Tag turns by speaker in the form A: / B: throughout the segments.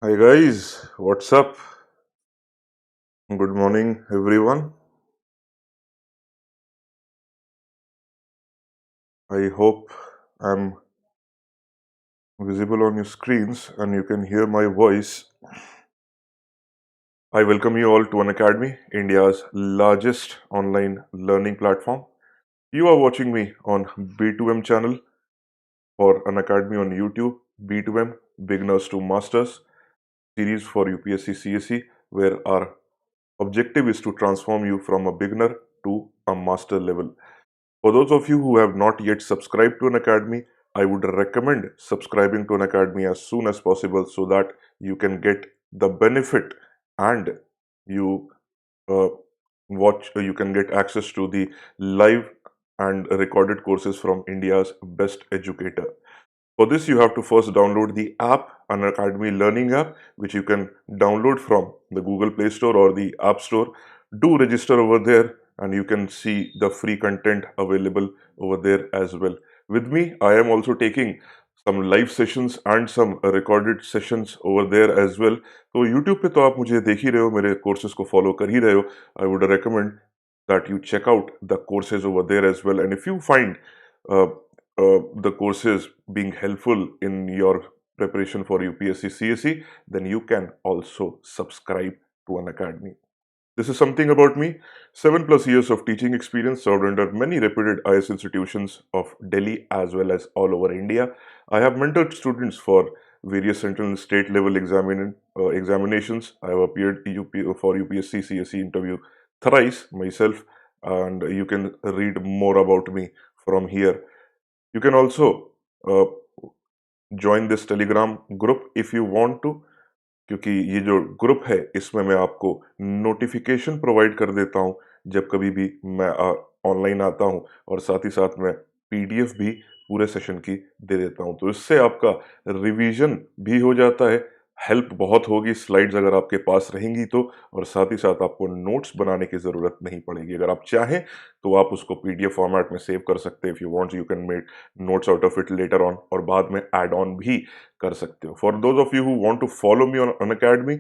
A: Hi guys, what's up? Good morning, everyone. I hope I'm visible on your screens and you can hear my voice. I welcome you all to Unacademy, India's largest online learning platform. You are watching me on B2M channel for Unacademy on YouTube, B2M Beginners to Masters series for UPSC CSE, where our objective is to transform you from a beginner to a master level. For those of you who have not yet subscribed to an academy, I would recommend subscribing to an academy as soon as possible so that you can get the benefit and you uh, you can get access to the live and recorded courses from India's best educator. For this, you have to first download the app, an Academy Learning app, which you can download from the Google Play Store or the App Store. Do register over there, and you can see the free content available over there as well. With me, I am also taking some live sessions and some recorded sessions over there as well. तो YouTube पे तो आप मुझे देख ही रहे हो, मेरे courses को follow कर ही रहे हो. I would recommend that you check out the courses over there as well. And if you find uh, the courses being helpful in your preparation for UPSC CSE, then you can also subscribe to an academy. This is something about me. 7+ years of teaching experience served under many reputed IS institutions of Delhi as well as all over India. I have mentored students for various central and state level examinations. I have appeared for UPSC CSE interview thrice myself, and you can read more about me from here. You can also uh, join this Telegram group if you want to, क्योंकि ये जो group है इसमें मैं आपको notification provide कर देता हूँ जब कभी भी मैं ऑनलाइन आता हूँ, और साथ ही साथ मैं पीडीएफ भी पूरे सेशन की दे देता हूँ, तो इससे आपका रिवीजन भी हो जाता है, हेल्प बहुत होगी स्लाइड्स अगर आपके पास रहेंगी तो, और साथ ही साथ आपको नोट्स बनाने की ज़रूरत नहीं पड़ेगी। अगर आप चाहें तो आप उसको पीडीएफ फॉर्मेट में सेव कर सकते हैं। If you want you can make notes out of it later on, और बाद में ऐड ऑन भी कर सकते हो। For those of you who want to follow me on Unacademy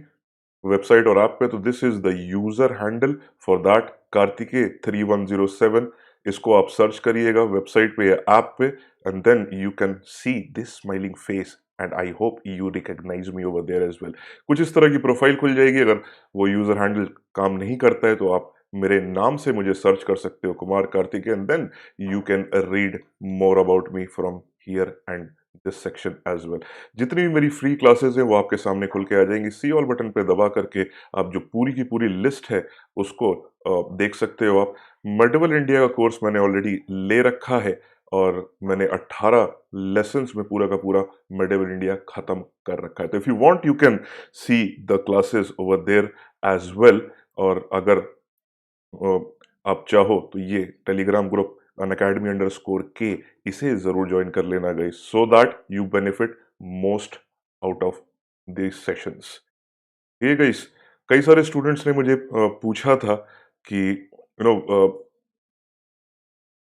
A: website और ऐप पे, तो this is the user handle for that, Kartikeya 3107। इसको आप सर्च करिएगा वेबसाइट पे या ऐप पे, and then you can see this smiling face and I hope you recognise me over there as well. कुछ इस तरह की प्रोफाइल खुल जाएगी। अगर वो यूजर हैंडल काम नहीं करता है तो आप मेरे नाम से मुझे सर्च कर सकते हो, Kumar Kartikeya, and then you can read more about me from here and this section as well. जितनी भी मेरी फ्री क्लासेस हैं वो आपके सामने खुल के आ जाएंगी। सी ऑल बटन पे दबा करके आप जो पूरी की पूरी लिस्ट है उसको देख सकते हो आप। मल्टीपल इंडिया का कोर्स मैंने ऑलरेडी ले रखा है, और मैंने 18 लेसन्स में पूरा का पूरा मेडिवल इंडिया खत्म कर रखा है। तो if you want you can see the classes over there as well. और अगर अ, आप चाहो तो ये टेलीग्राम ग्रुप unacademy_k इसे जरूर ज्वाइन कर लेना guys, so that you benefit most out of this sessions. ये गाइस, कई सारे स्टूडेंट्स ने मुझे पूछा था कि नो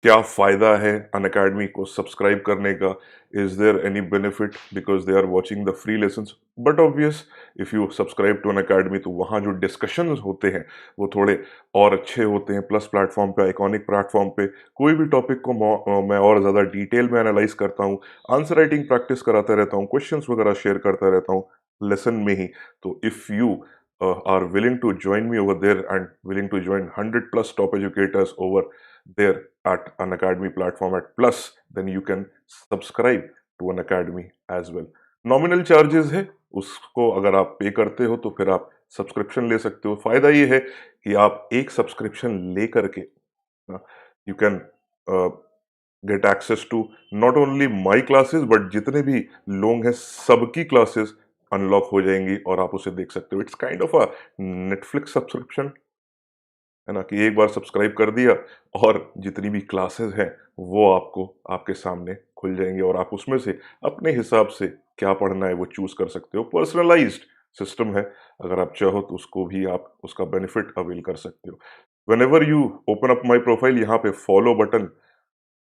A: क्या फ़ायदा है अनअकैडमी को सब्सक्राइब करने का? Is there any benefit because they are watching the free lessons? But obvious, if you subscribe to Unacademy तो वहाँ जो डिस्कशंस होते हैं वो थोड़े और अच्छे होते हैं। प्लस प्लेटफॉर्म पे, आइकॉनिक प्लेटफॉर्म पे कोई भी टॉपिक को मैं और ज़्यादा डिटेल में एनालाइज करता हूँ, आंसर राइटिंग प्रैक्टिस कराता रहता हूँ, क्वेश्चंस वगैरह शेयर करता रहता हूँ लेसन में ही। तो if you are willing to join me over there and willing to join 100+ top educators over there at an academy platform at plus, then you can subscribe to an academy as well. Nominal charges है, उसको अगर आप पे करते हो तो फिर आप सब्सक्रिप्शन ले सकते हो। फायदा ये है कि आप एक सब्सक्रिप्शन ले करके you can get access to not only my classes but जितने भी लोग हैं सबकी क्लासेस अनलॉक हो जाएंगी और आप उसे देख सकते हो। It's kind of a Netflix subscription, है ना, कि एक बार सब्सक्राइब कर दिया और जितनी भी क्लासेस हैं वो आपको आपके सामने खुल जाएंगे, और आप उसमें से अपने हिसाब से क्या पढ़ना है वो चूज कर सकते हो। पर्सनलाइज्ड सिस्टम है, अगर आप चाहो तो उसको भी आप उसका बेनिफिट अवेल कर सकते हो। Whenever you open up my profile, यहाँ पे फॉलो बटन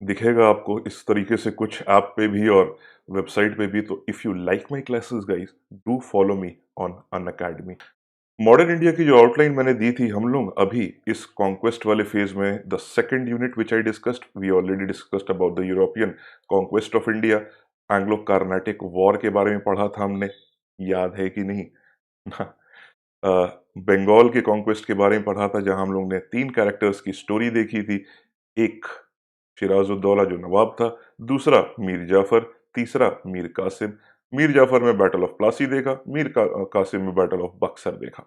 A: दिखेगा आपको इस तरीके से, कुछ ऐप पे भी और वेबसाइट पे भी। तो if you like my classes guys, do follow me on Unacademy. Modern India की जो आउटलाइन मैंने दी थी, हम लोग अभी इस कॉन्क्वेस्ट वाले फेज में the second unit which I discussed, we already discussed about the European conquest of India, Anglo Carnatic war के बारे में पढ़ा था हमने, याद है कि नहीं? बंगाल के कॉन्क्वेस्ट के बारे में पढ़ा था, जहां हम लोग ने 3 कैरेक्टर्स की स्टोरी देखी थी। एक सिराजुद्दौला जो नवाब था, दूसरा मीर जाफर, तीसरा मीर कासिम। मीर जाफर में बैटल ऑफ प्लासी देखा, कासिम में बैटल ऑफ बक्सर देखा।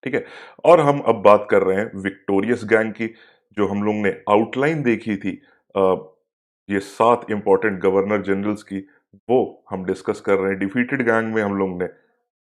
A: ठीक है। और हम अब बात कर रहे हैं विक्टोरियस गैंग की, जो हम लोग ने आउटलाइन देखी थी, अ, ये 7 इंपॉर्टेंट गवर्नर जनरल्स की, वो हम डिस्कस कर रहे हैं। डिफीटेड गैंग में हम लोग ने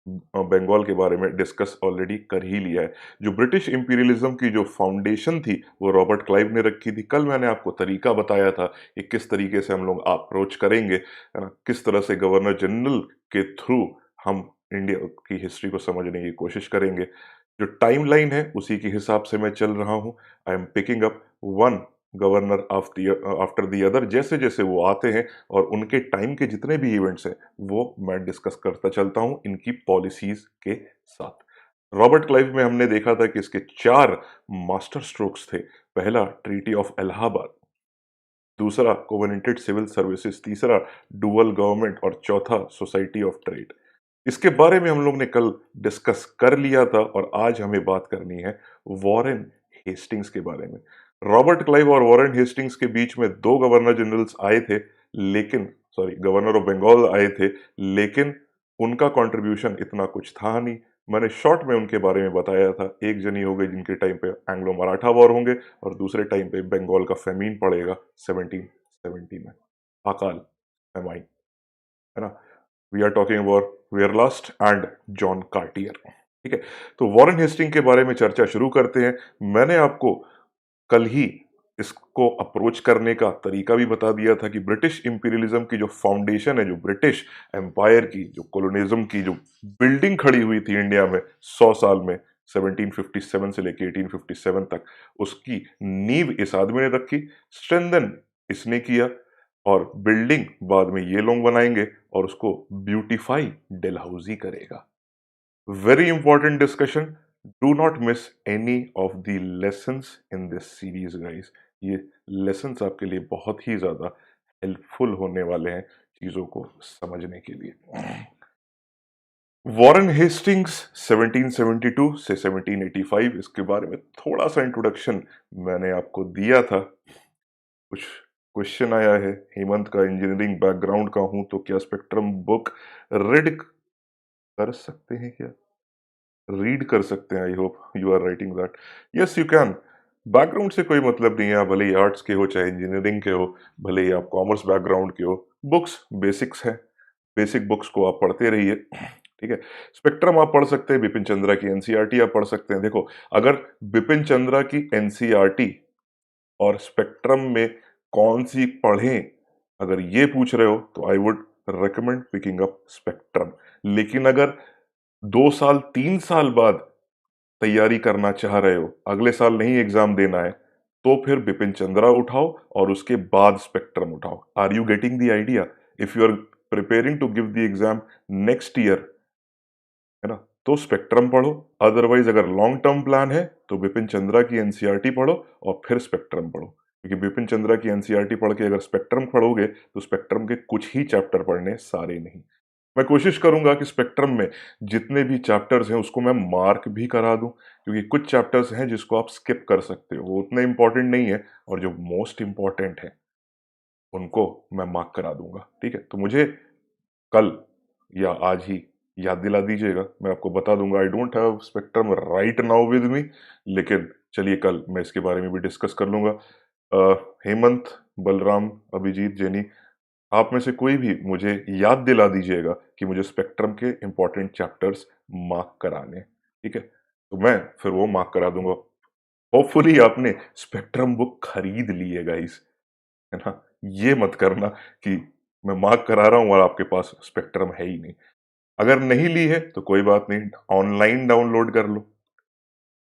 A: बंगाल के बारे में डिस्कस ऑलरेडी कर ही लिया है। जो ब्रिटिश इंपीरियलिज्म की जो फाउंडेशन थी, वो रॉबर्ट क्लाइव ने रखी थी। कल मैंने आपको तरीका बताया था कि किस तरीके से हम लोग अप्रोच करेंगे, है ना, किस तरह से गवर्नर जनरल के थ्रू हम इंडिया की हिस्ट्री को समझने की कोशिश करेंगे। जो टाइमलाइन है उसी के हिसाब से मैं चल रहा हूं। I am picking up one governor after the other, जैसे जैसे वो आते हैं और उनके टाइम के जितने भी इवेंट्स हैं वो मैं डिस्कस करता चलता हूं इनकी पॉलिसीज के साथ। रॉबर्ट क्लाइव में हमने देखा था कि इसके 4 मास्टर स्ट्रोक्स थे। पहला ट्रीटी ऑफ इलाहाबाद, दूसरा कोवेनेंटेड सिविल सर्विसेज, तीसरा डुअल गवर्नमेंट और चौथा सोसाइटी ऑफ ट्रेड। इसके बारे में हम लोग ने कल डिस्कस कर लिया था और आज हमें बात करनी है वॉरेन हेस्टिंग्स के बारे में। रॉबर्ट क्लाइव और वॉरेन हेस्टिंग्स के बीच में 2 गवर्नर जनरल्स आए थे, लेकिन गवर्नर ऑफ बंगाल आए थे, लेकिन उनका कंट्रीब्यूशन इतना कुछ था नहीं। मैंने शॉर्ट में उनके बारे में बताया था। एक जनी हो गई जिनके टाइम पे एंग्लो मराठा वॉर होंगे और दूसरे टाइम पे बंगाल का फेमीन पड़ेगा 1770 में, अकाल फेमाइन, है ना। वी आर टॉकिंग अबाउट वेयरलास्ट एंड जॉन कार्टियर। ठीक है, तो वॉरेन हेस्टिंग के बारे में चर्चा शुरू करते हैं। मैंने आपको कल ही इसको अप्रोच करने का तरीका भी बता दिया था कि ब्रिटिश इंपीरियलिज्म की जो फाउंडेशन है, जो ब्रिटिश एम्पायर की, जो कोलोनिज्म की जो बिल्डिंग खड़ी हुई थी इंडिया में 100 साल में, 1757 से लेके 1857 तक, उसकी नींव इस आदमी ने रखी, स्ट्रेंथन इसने किया, और बिल्डिंग बाद में ये लोग बनाएंगे और उसको ब्यूटीफाई डलहौजी करेगा। Very important discussion, do not miss any of the lessons in this series guys. ये लेसन्स आपके लिए बहुत ही ज्यादा हेल्पफुल होने वाले हैं चीजों को समझने के लिए। वॉरेन हेस्टिंग्स 1772 से 1785, इसके बारे में थोड़ा सा इंट्रोडक्शन मैंने आपको दिया था। कुछ क्वेश्चन आया है, हेमंत का इंजीनियरिंग बैकग्राउंड का हूं तो क्या स्पेक्ट्रम बुक रीड कर सकते हैं, क्या रीड कर सकते हैं? I hope you are writing that. Yes you can. Background से कोई मतलब नहीं है, आप भले ही आर्ट्स के हो चाहे इंजीनियरिंग के हो, भले ही आप कॉमर्स बैकग्राउंड के हो, बुक्स बेसिक्स है, बेसिक बुक्स को आप पढ़ते रहिए। ठीक है। स्पेक्ट्रम आप पढ़ सकते हैं, बिपिन चंद्रा की एनसीईआरटी आप पढ़ सकते हैं। देखो, अगर बिपिन चंद्रा की एनसीईआरटी और स्पेक्ट्रम में कौन सी पढ़ें, अगर ये पूछ रहे हो तो I would recommend picking up spectrum. लेकिन अगर 2 साल 3 साल बाद तैयारी करना चाह रहे हो, अगले साल नहीं एग्जाम देना है, तो फिर बिपिन चंद्रा उठाओ और उसके बाद स्पेक्ट्रम उठाओ। Are you getting the idea? If you are preparing to give the exam next year, है ना, तो स्पेक्ट्रम पढ़ो। अदरवाइज अगर लॉन्ग टर्म प्लान है तो बिपिन चंद्रा की एनसीईआरटी पढ़ो और फिर स्पेक्ट्रम पढ़ो, क्योंकि बिपिन चंद्रा की एनसीईआरटी पढ़ के अगर स्पेक्ट्रम पढ़ोगे तो स्पेक्ट्रम के कुछ ही चैप्टर पढ़ने, सारे नहीं। मैं कोशिश करूंगा कि स्पेक्ट्रम में जितने भी चैप्टर्स हैं उसको मैं मार्क भी करा दूं, क्योंकि कुछ चैप्टर्स हैं जिसको आप स्किप कर सकते हो, वो उतने इंपॉर्टेंट नहीं है, और जो मोस्ट इंपॉर्टेंट है उनको मैं मार्क करा दूंगा। ठीक है, तो मुझे कल या आज ही याद दिला दीजिएगा, मैं आपको बता दूंगा। I don't have spectrum right now with me, लेकिन चलिए कल मैं इसके बारे में भी डिस्कस कर लूंगा। हेमंत, बलराम, अभिजीत, जेनी, आप में से कोई भी मुझे याद दिला दीजिएगा कि मुझे स्पेक्ट्रम के इंपॉर्टेंट चैप्टर्स मार्क कराने। ठीक है, तो मैं फिर वो मार्क करा दूंगा। होपफुली आपने स्पेक्ट्रम बुक खरीद ली है गाइस, है ना। ये मत करना कि मैं मार्क करा रहा हूं और आपके पास स्पेक्ट्रम है ही नहीं। अगर नहीं ली है तो कोई बात नहीं, ऑनलाइन डाउनलोड कर लो,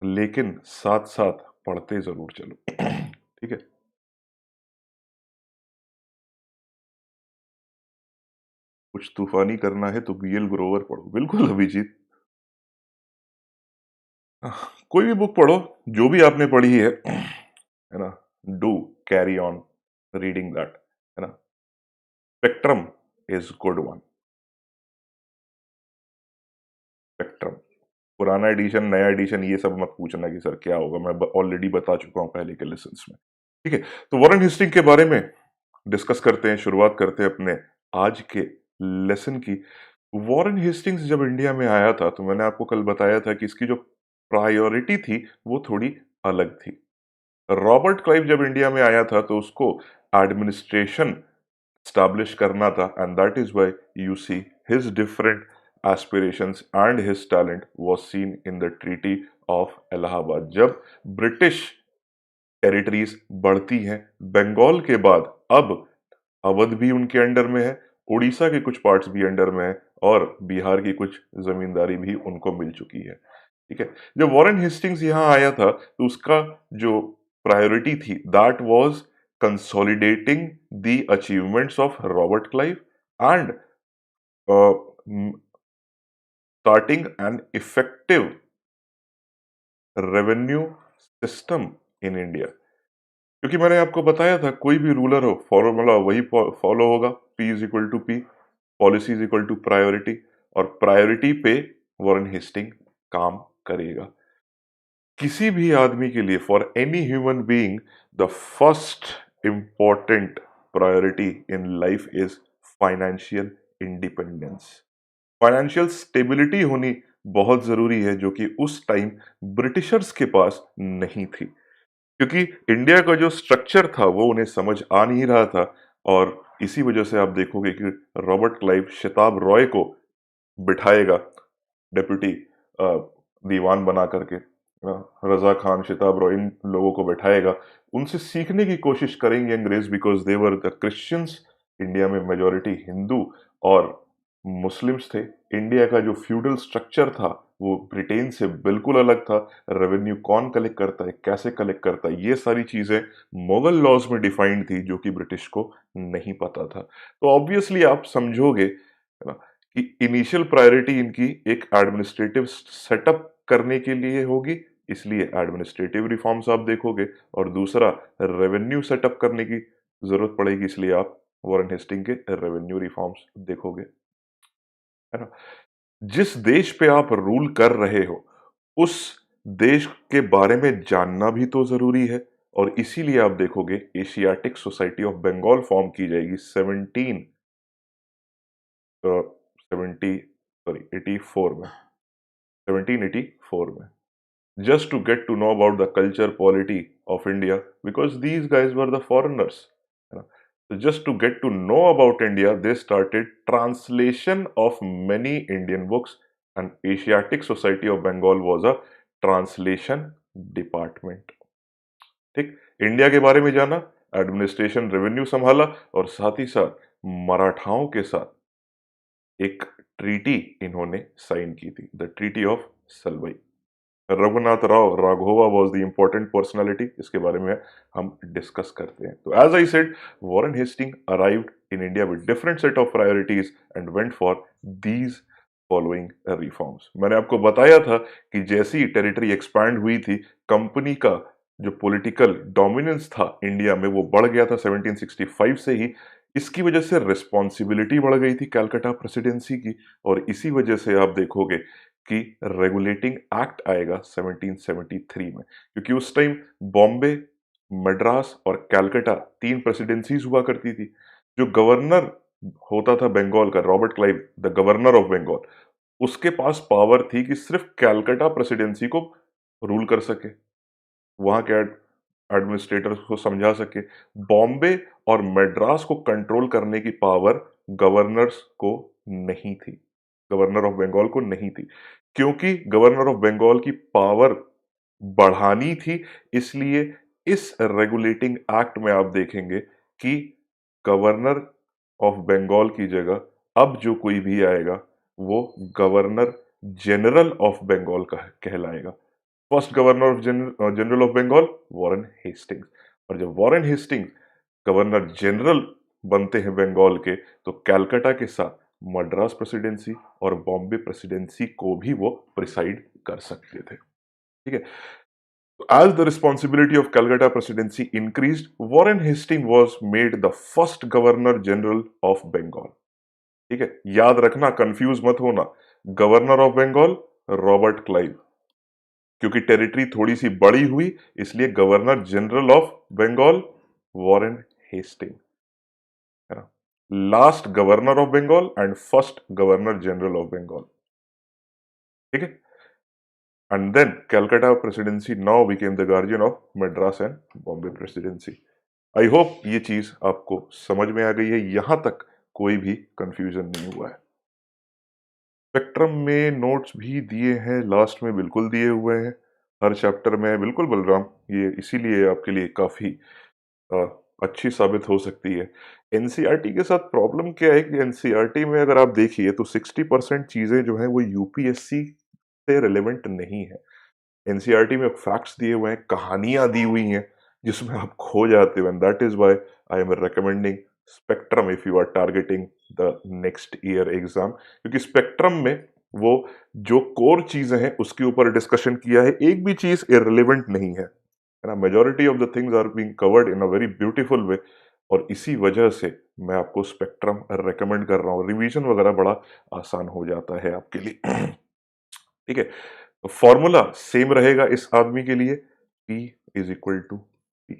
A: लेकिन साथ साथ पढ़ते जरूर चलो। ठीक है। कुछ तूफानी करना है तो बीएल ग्रोवर पढ़ो, बिल्कुल अभिजीत। कोई भी बुक पढ़ो, जो भी आपने पढ़ी है ना, do carry on reading that, है ना। Spectrum is good one. Spectrum, पुराना एडिशन, नया एडिशन, ये सब मत पूछना कि सर क्या होगा, मैं ऑलरेडी बता चुका हूं पहले के लेसन्स में। ठीक है, तो वॉरेन हेस्टिंग के बारे में डिस्कस करते हैं, शुरुआत करते हैं अपने आज के लेसन की। वॉरेन हेस्टिंग्स जब इंडिया में आया था, तो मैंने आपको कल बताया था कि इसकी जो प्रायोरिटी थी वो थोड़ी अलग थी। रॉबर्ट क्लाइव जब इंडिया में आया था तो उसको एडमिनिस्ट्रेशन स्टैब्लिश करना था, and that is why you see his different aspirations and his talent was seen in the treaty of Allahabad. जब ब्रिटिश टेरिटरीज बढ़ती हैं, बंगाल के बाद अब अवध भी उनके अंडर में है, उड़ीसा के कुछ पार्ट्स भी अंडर में है, और बिहार की कुछ जमींदारी भी उनको मिल चुकी है। ठीक है, जब वॉरेन हेस्टिंग्स यहाँ आया था तो उसका जो प्रायोरिटी थी, that was consolidating the achievements of Robert Clive and starting an effective revenue system in India. क्योंकि मैंने आपको बताया था, कोई भी रूलर हो, फॉर्मूला वही फॉलो होगा, P is equal to P, policy is equal to priority, और प्रायोरिटी पे वॉरेन हेस्टिंग काम करेगा। किसी भी आदमी के लिए, for any human being, the first important priority in life is financial independence. Financial stability होनी बहुत जरूरी है, जो कि उस टाइम ब्रिटिशर्स के पास नहीं थी। क्योंकि इंडिया का जो स्ट्रक्चर था वो उन्हें समझ आ नहीं रहा था, और इसी वजह से आप देखोगे कि रॉबर्ट क्लाइव शताब रॉय को बिठाएगा डेप्यूटी दीवान बना करके, रजा खान, शताब रॉय, इन लोगों को बैठाएगा। उनसे सीखने की कोशिश करेंगे अंग्रेज, because they were the Christians. India में मेजोरिटी हिंदू और मुस्लिम्स थे। इंडिया का जो फ्यूडल स्ट्रक्चर था वो ब्रिटेन से बिल्कुल अलग था। रेवेन्यू कौन कलेक्ट करता है, कैसे कलेक्ट करता है, ये सारी चीजें मुगल लॉज में डिफाइंड थी, जो कि ब्रिटिश को नहीं पता था। तो ऑब्वियसली आप समझोगे, है ना, कि इनिशियल प्रायोरिटी इनकी एक एडमिनिस्ट्रेटिव सेटअप करने के लिए होगी, इसलिए एडमिनिस्ट्रेटिव रिफॉर्म्स आप देखोगे, और दूसरा रेवेन्यू सेटअप करने की जरूरत पड़ेगी, इसलिए आप वॉरेन हेस्टिंग के रेवेन्यू रिफॉर्म्स देखोगे, है ना। जिस देश पे आप रूल कर रहे हो, उस देश के बारे में जानना भी तो जरूरी है, और इसीलिए आप देखोगे Asiatic Society of Bengal form की जाएगी 70 सॉरी 84 में, 1784 में, just to get to know about the culture polity of India, because these guys were the foreigners, है ना। So just to get to know about India, they started translation of many Indian books, and Asiatic Society of Bengal was a translation department। ठीक, India के बारे में जाना, administration, revenue संभाला, और साथ ही साथ मराठाओं के साथ एक ट्रीटी इन्होंने साइन की थी, the treaty of Salbai. Raghunath Rao Raghoba was the important personality, इसके बारे में हम डिस्कस करते हैं। तो as I said, Warren Hasting arrived in India with different set of priorities and went for these following reforms. मैंने आपको बताया था कि जैसी टेरिटरी एक्सपैंड हुई थी, कंपनी का जो पॉलिटिकल डोमिनेंस था इंडिया में वो बढ़ गया था 1765 से ही। इसकी वजह से रिस्पॉन्सिबिलिटी बढ़ गई थी कैलकाटा प्रेसिडेंसी की, और इसी वजह से आप देखोगे कि रेगुलेटिंग एक्ट आएगा 1773 में, क्योंकि उस टाइम बॉम्बे, मद्रास और कैलकाटा तीन प्रेसिडेंसीज हुआ करती थी। जो गवर्नर होता था बंगाल का, Robert Clive the governor of Bengal, उसके पास पावर थी कि सिर्फ कैलकाटा प्रेसिडेंसी को रूल कर सके, वहां के एडमिनिस्ट्रेटर्स को समझा सके। बॉम्बे और मद्रास को कंट्रोल करने की पावर गवर्नर्स को नहीं थी, गवर्नर ऑफ बंगाल को नहीं थी। क्योंकि गवर्नर ऑफ बंगाल की पावर बढ़ानी थी, इसलिए इस रेगुलेटिंग एक्ट में आप देखेंगे कि गवर्नर ऑफ बंगाल की जगह अब जो कोई भी आएगा वो गवर्नर जनरल ऑफ बंगाल का कहलाएगा। First governor of general of Bengal Warren Hastings, और जब वॉरेन हेस्टिंग्स गवर्नर जनरल बनते हैं बंगाल के, तो कैलकाटा के साथ मद्रास प्रेसिडेंसी और बॉम्बे प्रेसिडेंसी को भी वो प्रिसाइड कर सकते थे। ठीक है। As the responsibility of Calcutta presidency increased, Warren Hastings was made the first governor general of Bengal. ठीक है, याद रखना, कंफ्यूज मत होना, governor of Bengal Robert Clive, क्योंकि टेरिटरी थोड़ी सी बड़ी हुई इसलिए governor general of Bengal Warren Hastings, है ना, last governor of Bengal and first governor general of Bengal. ठीक है। And then Calcutta presidency now became the guardian of Madras and Bombay presidency. I hope ये चीज आपको समझ में आ गई है, यहां तक कोई भी कंफ्यूजन नहीं हुआ है। स्पेक्ट्रम में नोट्स भी दिए हैं, लास्ट में बिल्कुल दिए हुए हैं हर चैप्टर में, बिल्कुल बलराम, ये इसीलिए आपके लिए काफी अ, अच्छी साबित हो सकती है। एनसीईआरटी के साथ प्रॉब्लम क्या है कि एनसीईआरटी में अगर आप देखिए तो 60% चीजें जो है वो यूपीएससी से रिलेवेंट नहीं है। एनसीईआरटी में फैक्ट्स दिए हुए हैं, कहानियां दी हुई हैं जिसमें आप खो जाते हो, and that is why I am recommending Spectrum if you are targeting the next year exam, क्योंकि स्पेक्ट्रम में वो जो कोर चीजें हैं उसके ऊपर डिस्कशन किया है, एक भी चीज इररिलेवेंट नहीं है ना, majority of the things are being covered in a very beautiful way, और इसी वजह से मैं आपको स्पेक्ट्रम रेकमेंड कर रहा हूँ, रिवीजन वगैरह बड़ा आसान हो जाता है आपके लिए। ठीक है, तो फॉर्मूला सेम रहेगा इस आदमी के लिए, P is equal to P।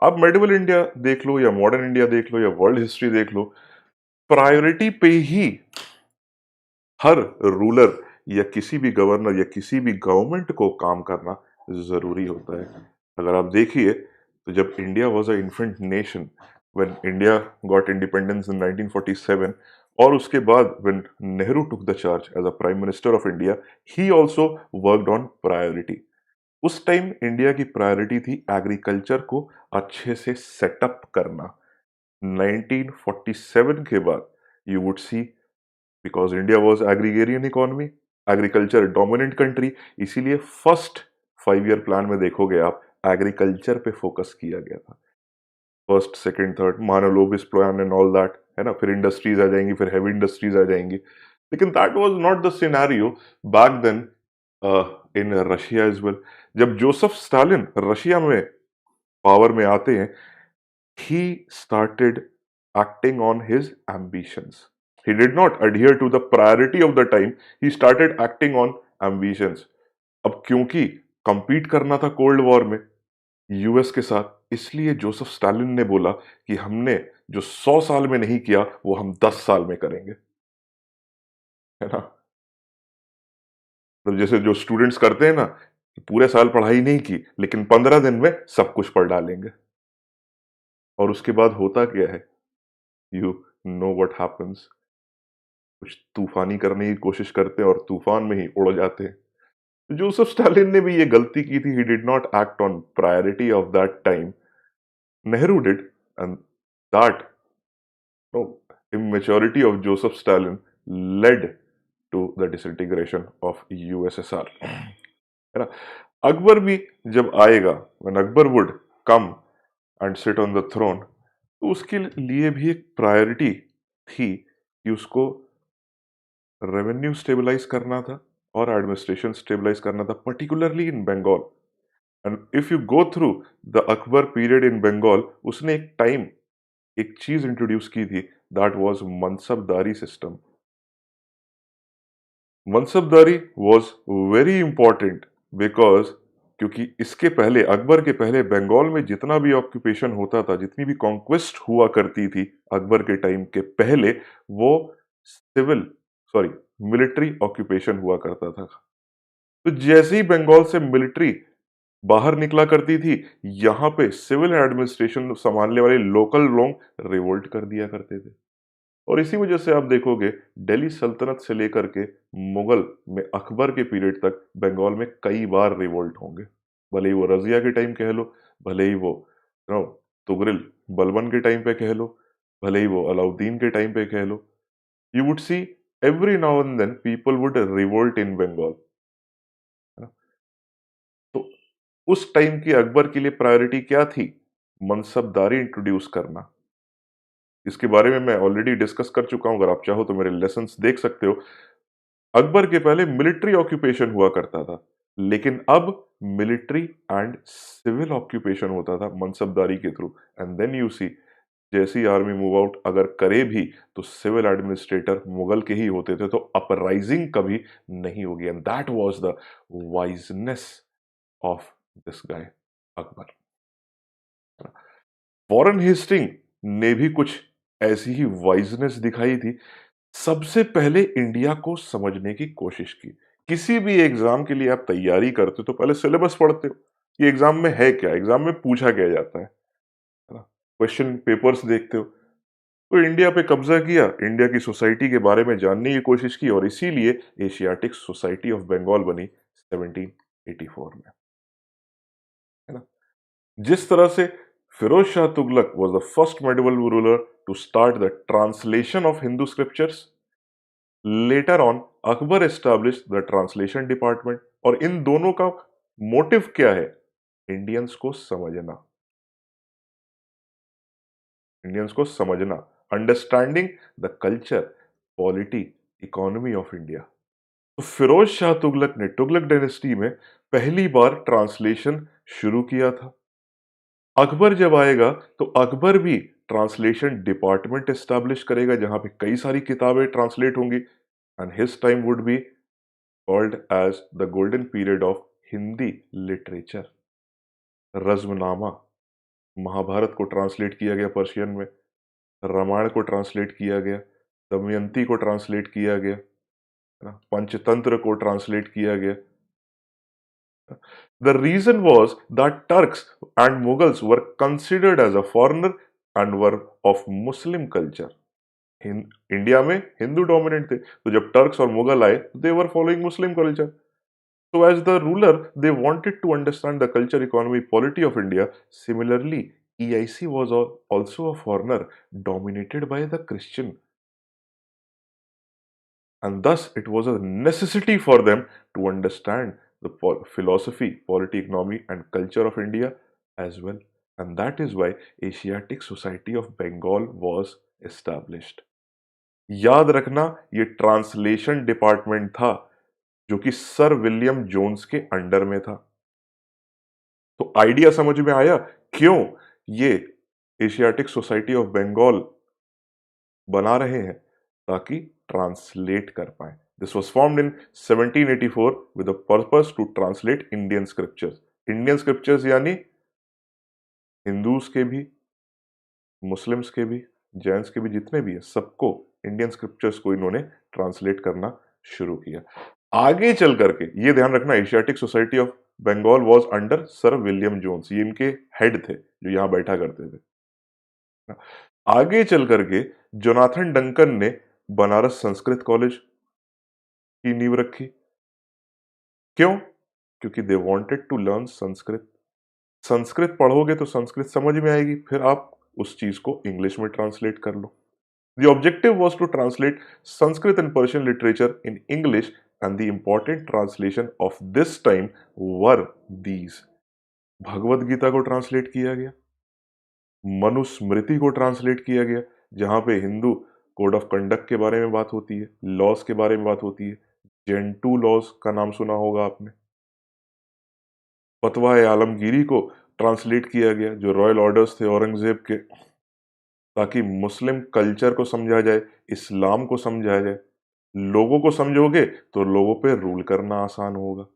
A: आप मेडिवल इंडिया देख लो या मॉडर्न इंडिया देख लो या वर्ल्ड हिस्ट्री देख लो, प्रायोरिटी पे ही हर रूलर या किसी भी गवर्नर या किसी भी गवर्नमेंट को काम करना जरूरी होता है। अगर आप देखिए तो जब India was a infant nation, when India got independence in 1947, और उसके बाद when Nehru took the charge as a prime minister of India, he also worked on priority. उस टाइम इंडिया की प्रायोरिटी थी एग्रीकल्चर को अच्छे से सेटअप करना। 1947 के बाद you would see, because India was agrarian economy, agriculture dominant country, इसीलिए फर्स्ट 5 ईयर प्लान में देखोगे आप एग्रीकल्चर पे फोकस किया गया था। First second third Mahalanobis plan and all that, है ना, फिर इंडस्ट्रीज आ जाएंगी, फिर हैवी इंडस्ट्रीज आ जाएंगी, लेकिन that was not the scenario back then in Russia as well. जब जोसेफ स्टालिन रशिया में पावर में आते हैं, he started acting on his ambitions. He did not adhere to the priority of the time, he started acting on ambitions. अब क्योंकि compete करना था cold war में यूएस के साथ, इसलिए जोसेफ स्टालिन ने बोला कि हमने जो 100 साल में नहीं किया वो हम 10 साल में करेंगे, है ना। तो जैसे जो स्टूडेंट्स करते हैं ना, पूरे साल पढ़ाई नहीं की लेकिन 15 दिन में सब कुछ पढ़ डालेंगे, और उसके बाद होता क्या है, यू नो व्हाट हैपेंस, कुछ तूफानी करने की कोशिश करते हैं और तूफान में ही उड़ जाते हैं। जोसेफ स्टालिन ने भी ये गलती की थी, he did not act on priority of that time, Nehru did, and that no immaturity of Joseph Stalin led to the disintegration of USSR, है ना। अकबर भी जब आएगा, when Akbar would come and sit on the throne, तो उसके लिए भी एक प्रायोरिटी थी कि उसको रेवेन्यू स्टेबलाइज करना था और एडमिनिस्ट्रेशन स्टेबलाइज करना था, particularly in Bengal. And if you go through the Akbar period in Bengal, उसने एक टाइम एक चीज इंट्रोड्यूस की थी, that was mansabdari system. Mansabdari was very important because, क्योंकि इसके पहले, अकबर के पहले बंगाल में जितना भी ऑक्यूपेशन होता था, जितनी भी कॉन्क्वेस्ट हुआ करती थी अकबर के टाइम के पहले, वो सिविल, सॉरी, मिलिट्री ऑक्यूपेशन हुआ करता था। तो जैसे ही बंगाल से मिलिट्री बाहर निकला करती थी, यहां पे सिविल एडमिनिस्ट्रेशन संभालने वाले लोकल लोग रिवोल्ट कर दिया करते थे, और इसी वजह से आप देखोगे दिल्ली सल्तनत से लेकर के मुगल में अकबर के पीरियड तक बंगाल में कई बार रिवोल्ट होंगे, भले ही वो रजिया के टाइम कह लो, भले ही वो नो तुगरिल बलबन के टाइम पे कह लो, भले ही वो अलाउद्दीन के टाइम पे कह लो, you would see every now and then people would revolt in Bengal. तो उस टाइम की अकबर के लिए प्रायोरिटी क्या थी, मनसबदारी इंट्रोड्यूस करना। इसके बारे में मैं ऑलरेडी डिस्कस कर चुका हूं, अगर आप चाहो तो मेरे लेसन्स देख सकते हो। अकबर के पहले मिलिट्री ऑक्यूपेशन हुआ करता था, लेकिन अब मिलिट्री एंड सिविल ऑक्यूपेशन होता था मनसबदारी के through. And then you see, जैसी आर्मी मूव आउट अगर करे भी तो सिविल एडमिनिस्ट्रेटर मुगल के ही होते थे, तो अपराइजिंग कभी नहीं होगी। And that was the wiseness of this guy Akbar. Warren Hasting ने भी कुछ ऐसी ही वाइजनेस दिखाई थी। सबसे पहले इंडिया को समझने की कोशिश की। किसी भी एग्जाम के लिए आप तैयारी करते हो तो पहले सिलेबस पढ़ते हो कि एग्जाम में है क्या, एग्जाम में पूछा क्या जाता है ना। क्वेश्चन पेपर्स देखते हो। तो इंडिया पे कब्जा किया, इंडिया की सोसाइटी के बारे में जानने की कोशिश की, और इसीलिए एशियाटिक सोसाइटी ऑफ बंगाल बनी 1784 में, है ना। जिस तरह से Firoz Shah Tughlaq was the first medieval ruler to start the translation of Hindu scriptures, later on Akbar establish the translation department. और इन दोनों का मोटिव क्या है? इंडियंस को समझना, इंडियंस को समझना, understanding the culture, polity, economy of India. तो फिरोज शाह तुगलक ने तुगलक डायनेस्टी में पहली बार ट्रांसलेशन शुरू किया था। अकबर जब आएगा तो अकबर भी ट्रांसलेशन डिपार्टमेंट एस्टैब्लिश करेगा, जहां पे कई सारी किताबें ट्रांसलेट होंगी। And his time would be called as the golden period of Hindi literature. Razmnama, Mahabharata को ट्रांसलेट किया गया पर्शियन में, रामायण को ट्रांसलेट किया गया, दमयंती को ट्रांसलेट किया गया, है ना, पंचतंत्र को ट्रांसलेट किया गया। The reason was that Turks and Mughals were considered as a foreigner and were of Muslim culture. India में हिंदू डोमिनेंट थे, तो जब टर्क्स और मुगल आए, they were following Muslim culture. So as the ruler, they wanted to understand the culture, economy, polity of India. Similarly, EIC was also a foreigner dominated by the Christian, and thus it was a necessity for them to understand the philosophy, polity, economy, and culture of India as well. And that is why Asiatic Society of Bengal was established. याद रखना, ये translation department था जो कि sir William Jones के under में था। तो आइडिया समझ में आया क्यों ये एशियाटिक सोसाइटी ऑफ बंगाल बना रहे हैं, ताकि ट्रांसलेट कर पाए। This was formed in 1784 with the purpose to translate Indian scriptures. Indian scriptures यानी हिंदूज के भी, मुस्लिम्स के भी, जैन्स के भी, जितने भी है सबको, इंडियन स्क्रिप्चर्स को इन्होंने ट्रांसलेट करना शुरू किया। आगे चल करके ये ध्यान रखना, Asiatic Society of Bengal was under sir William Jones, ये इनके हेड थे जो यहां बैठा करते थे। आगे चल करके जोनाथन डंकन ने बनारस संस्कृत कॉलेज की नींव रखी। क्यों? क्योंकि they wanted to learn Sanskrit. Sanskrit पढ़ोगे तो संस्कृत समझ में आएगी, फिर आप उस चीज को इंग्लिश में ट्रांसलेट कर लो। The objective was to translate Sanskrit and Persian literature in English, and the important translation of this time were these. Bhagavad Gita को ट्रांसलेट किया गया, मनुस्मृति को ट्रांसलेट किया गया, जहां पे हिंदू कोड ऑफ कंडक्ट के बारे में बात होती है, लॉस के बारे में बात होती है। जेंटू लॉस का नाम सुना होगा आपने। फतवा ए आलमगीरी को ट्रांसलेट किया गया, जो रॉयल ऑर्डर्स थे औरंगजेब के, ताकि मुस्लिम कल्चर को समझा जाए, इस्लाम को समझा जाए। लोगों को समझोगे तो लोगों पे रूल करना आसान होगा।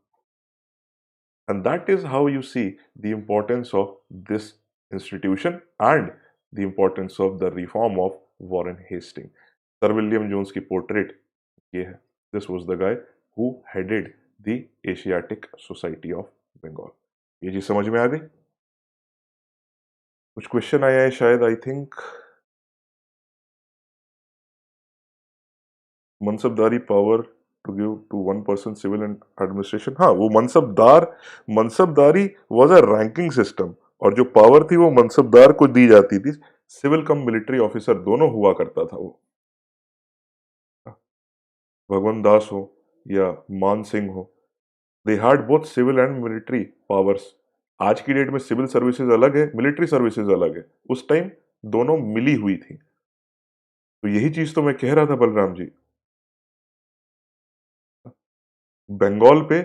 A: And that is how you see the importance of this institution and the importance of the reform of Warren Hastings. Sir William Jones की पोर्ट्रेट ये है। This was the guy who headed the Asiatic Society of Bengal. ये चीज समझ में आ गई? कुछ question आया है शायद, I think. Mansabdari power to give to one person civil and administration. हाँ, वो mansabdari was a ranking system, और जो पावर थी वो मनसबदार को दी जाती थी। सिविल कम मिलिट्री ऑफिसर दोनों हुआ करता था वो। भगवंत दास हो या मान सिंह हो, they had both civil and military powers. आज की डेट में सिविल सर्विसेज अलग है, मिलिट्री सर्विसेज अलग है, उस टाइम दोनों मिली हुई थी। तो यही चीज तो मैं कह रहा था बलराम जी। बंगाल पे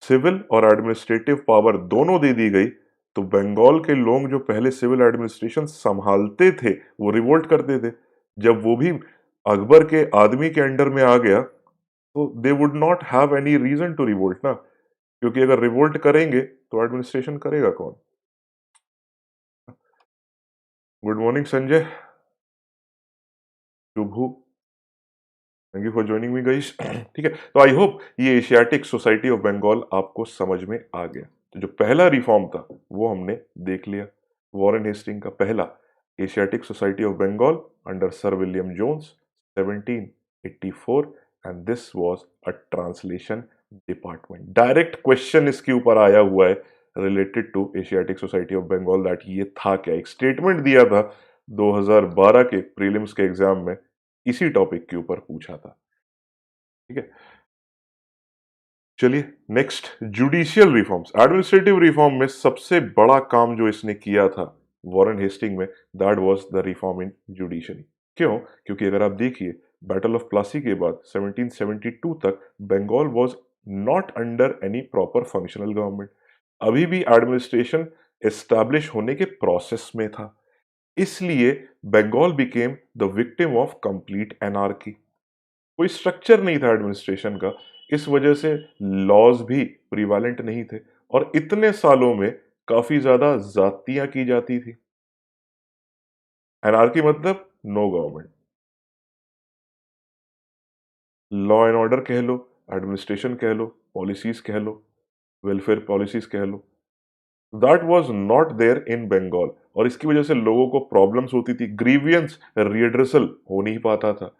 A: सिविल और एडमिनिस्ट्रेटिव पावर दोनों दे दी गई, तो बंगाल के लोग जो पहले सिविल एडमिनिस्ट्रेशन संभालते थे वो रिवोल्ट करते थे। जब वो भी अकबर के आदमी के अंडर में आ गया तो they would not have any reason to revolt ना, क्योंकि अगर रिवोल्ट करेंगे तो एडमिनिस्ट्रेशन करेगा कौन। Good morning Sanjay, Shubhu, thank you for joining me guys. ठीक है, तो आई होप ये एशियाटिक सोसाइटी ऑफ बंगाल आपको समझ में आ गया। तो जो पहला रिफॉर्म था वो हमने देख लिया, वॉरेन हेस्टिंग का पहला Asiatic Society of Bengal under sir William Jones 1784, and this was a translation department. Direct question इसके ऊपर आया हुआ है related to Asiatic Society of Bengal, that ये था क्या। एक स्टेटमेंट दिया था 2012 के प्रीलिम्स के एग्जाम में, इसी टॉपिक के ऊपर पूछा था। ठीक है, चलिए next, judicial reforms. Administrative reform में सबसे बड़ा काम जो इसने किया था वॉरेन हेस्टिंग में, that was the reform in judiciary. क्यों? क्योंकि अगर आप देखिए बैटल ऑफ प्लासी के बाद 1772 तक Bengal was not under any proper functional government, अभी भी एडमिनिस्ट्रेशन एस्टैब्लिश होने के प्रोसेस में था। इसलिए Bengal became the victim of complete anarchy. कोई स्ट्रक्चर नहीं था एडमिनिस्ट्रेशन का, इस वजह से लॉज भी प्रिवालेंट नहीं थे, और इतने सालों में काफी ज्यादा जातियां की जाती थी। एनार्की मतलब no government, law and order कह लो, एडमिनिस्ट्रेशन कह लो, पॉलिसीज कह लो, वेलफेयर पॉलिसीज कह लो, that was not there in Bengal. और इसकी वजह से लोगों को प्रॉब्लम्स होती थी, ग्रीवियंस रिएड्रेसल हो नहीं पाता था।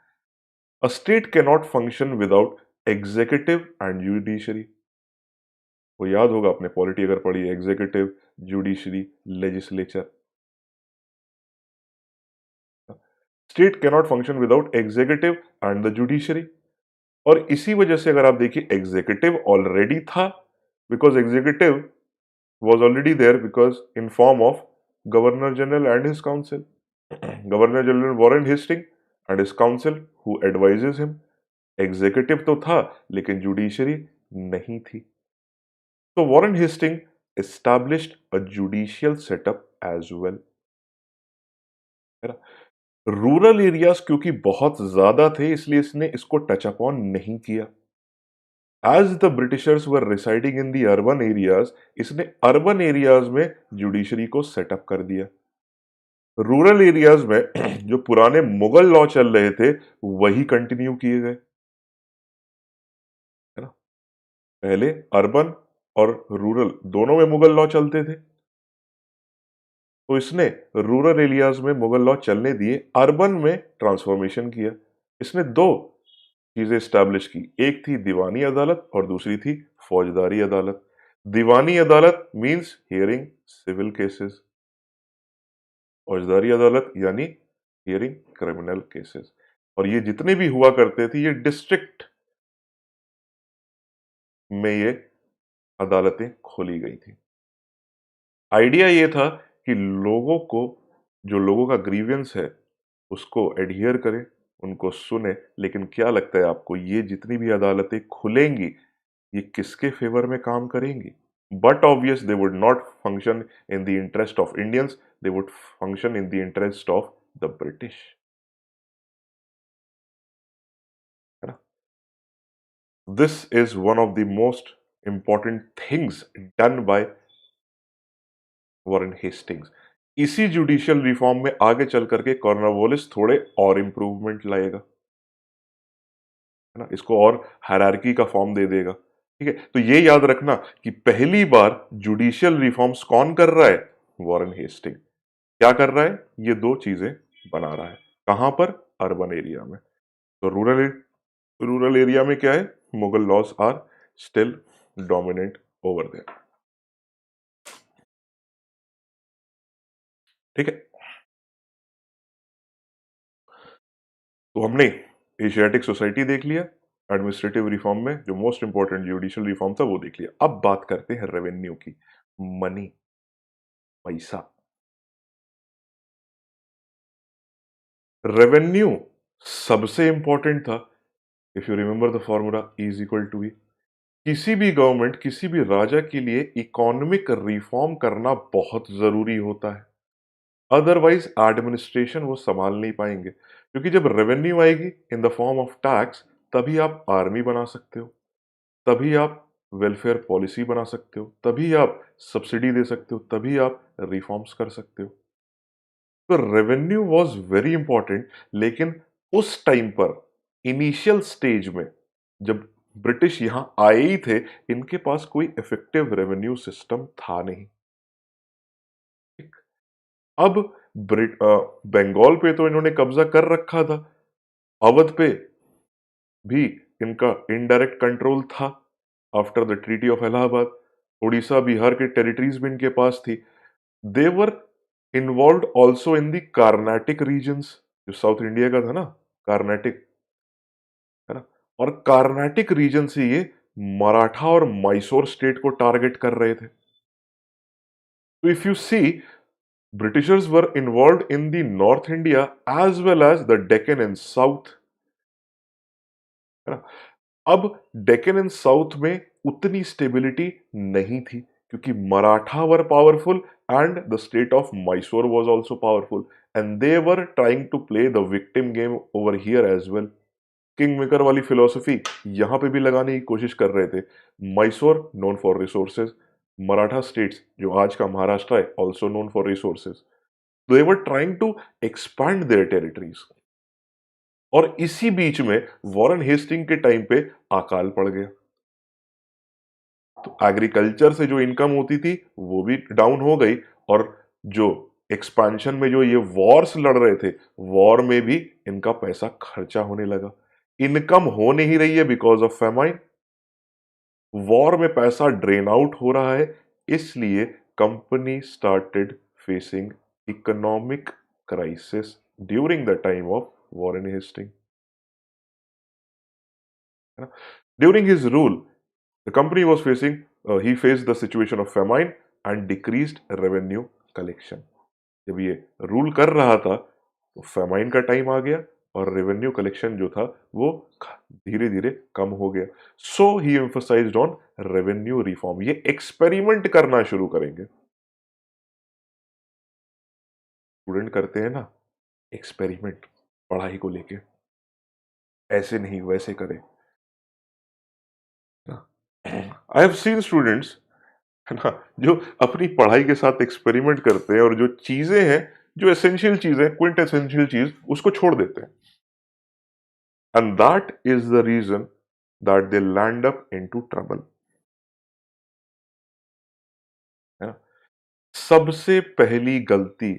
A: A state can not function without executive and judiciary. वो याद होगा, आपने पॉलिटी अगर पढ़ी है, executive, judiciary, legislature. State can not function without executive and the judiciary. और इसी वजह से अगर आप देखिए एग्जीक्यूटिव ऑलरेडी था, because executive was already there because in form of governor general and his council. Governor general Warren Hastings and his council who advises him. Executive तो था लेकिन जुडिशरी नहीं थी। तो Warren Hasting established a judicial setup as well, है ना। Rural areas क्योंकि बहुत ज्यादा थे इसलिए इसने इसको टच अपॉन नहीं किया। As the Britishers were residing in the urban areas, इसने अर्बन एरियाज में जुडिशरी को सेटअप कर दिया। रूरल एरियाज में जो पुराने मुगल लॉ चल रहे थे वही कंटिन्यू किए गए, है ना। पहले अर्बन और रूरल दोनों में मुगल लॉ चलते थे, तो इसने रूरल एरियाज में मुगल लॉ चलने दिए, अर्बन में ट्रांसफॉर्मेशन किया। इसने दो चीजें स्टैब्लिश की, एक थी दीवानी अदालत और दूसरी थी फौजदारी अदालत। दीवानी अदालत मींस हियरिंग सिविल केसेस, फौजदारी अदालत यानी हियरिंग क्रिमिनल केसेस। और ये जितने भी हुआ करते थे ये डिस्ट्रिक्ट में ये अदालतें खोली गई थी। आइडिया ये था कि लोगों को, जो लोगों का ग्रीवियंस है उसको एडहियर करें, उनको सुने। लेकिन क्या लगता है आपको, ये जितनी भी अदालतें खुलेंगी ये किसके फेवर में काम करेंगी? But obvious they would not function in the interest of Indians, they would function in the interest of the British, है ना। This is one of the most important things done by Warren Hastings. इसी judicial reform में आगे चल करके Cornwallis थोड़े और improvement लाएगा, है ना, इसको और हायरार्की का फॉर्म दे देगा। ठीक है, तो ये याद रखना कि पहली बार जुडिशियल रिफॉर्म्स कौन कर रहा है? Warren Hasting. क्या कर रहा है? ये दो चीजें बना रहा है। कहां पर? अर्बन एरिया में। तो रूरल रूरल एरिया में क्या है? Mughal laws are still dominant over there. ठीक है, तो हमने एशियाटिक सोसाइटी देख लिया, एडमिनिस्ट्रेटिव रिफॉर्म में जो मोस्ट इंपॉर्टेंट जुडिशियल रिफॉर्म था वो देख लिया। अब बात करते हैं रेवेन्यू की, मनी, पैसा। रेवेन्यू सबसे इंपॉर्टेंट था। If you remember the formula, E is equal to E, किसी भी गवर्नमेंट, किसी भी राजा के लिए इकोनॉमिक रिफॉर्म करना बहुत जरूरी होता है। अदरवाइज एडमिनिस्ट्रेशन वो संभाल नहीं पाएंगे, क्योंकि जब रेवेन्यू आएगी in the form of tax, तभी आप आर्मी बना सकते हो, तभी आप वेलफेयर पॉलिसी बना सकते हो, तभी आप सब्सिडी दे सकते हो, तभी आप रिफॉर्म्स कर सकते हो। तो रेवेन्यू वाज वेरी इंपॉर्टेंट, लेकिन उस टाइम पर इनिशियल स्टेज में जब ब्रिटिश यहां आए ही थे, इनके पास कोई इफेक्टिव रेवेन्यू सिस्टम था नहीं। अब बंगाल पे तो इन्होंने कब्जा कर रखा था, अवध पे भी इनका इनडायरेक्ट कंट्रोल था after the treaty of Allahabad. Orissa Bihar के टेरिटरीज भी इनके पास थी। They were involve also in the Carnatic regions, जो साउथ इंडिया का था ना, कार्नाटिक, है ना। और कार्नाटिक रीजन से ये मराठा और मैसूर स्टेट को टारगेट कर रहे थे। तो if you see, Britishers were involved in the North India as well as the Deccan and South, है ना। अब डेक्कन एंड साउथ में उतनी स्टेबिलिटी नहीं थी, क्योंकि Maratha were powerful and the state of Mysore was also powerful, and they were trying to play the victim game over here as well. King maker वाली philosophy यहां पे भी लगाने की कोशिश कर रहे थे। Mysore known for resources, Maratha states जो आज का महाराष्ट्र है also known for resources. They were trying to expand their territories. और इसी बीच में वॉरेन हेस्टिंग के टाइम पे अकाल पड़ गया, तो एग्रीकल्चर से जो इनकम होती थी वो भी डाउन हो गई, और जो एक्सपेंशन में जो ये वॉर्स लड़ रहे थे, वॉर में भी इनका पैसा खर्चा होने लगा। इनकम हो नहीं रही है बिकॉज ऑफ फेमाइन, वॉर में पैसा ड्रेन आउट हो रहा है, इसलिए company started facing economic crisis during the time of Warren Hasting. During his rule, the company was facing, he faced the situation of famine and decreased revenue collection. जब ये rule कर रहा था तो फेमाइन का टाइम आ गया, और revenue collection जो था वो धीरे धीरे कम हो गया। सो ही एम्फसाइज्ड ऑन रेवेन्यू रिफॉर्म। ये एक्सपेरिमेंट करना शुरू करेंगे। स्टूडेंट करते हैं ना एक्सपेरिमेंट पढ़ाई को लेके, ऐसे नहीं वैसे करें। आई हैव सीन स्टूडेंट्स, है ना, जो अपनी पढ़ाई के साथ एक्सपेरिमेंट करते हैं, और जो चीजें हैं, जो एसेंशियल चीज है, क्विंट एसेंशियल चीज, उसको छोड़ देते हैं। And that is the reason that they land up into trouble, है ना। सबसे पहली गलती,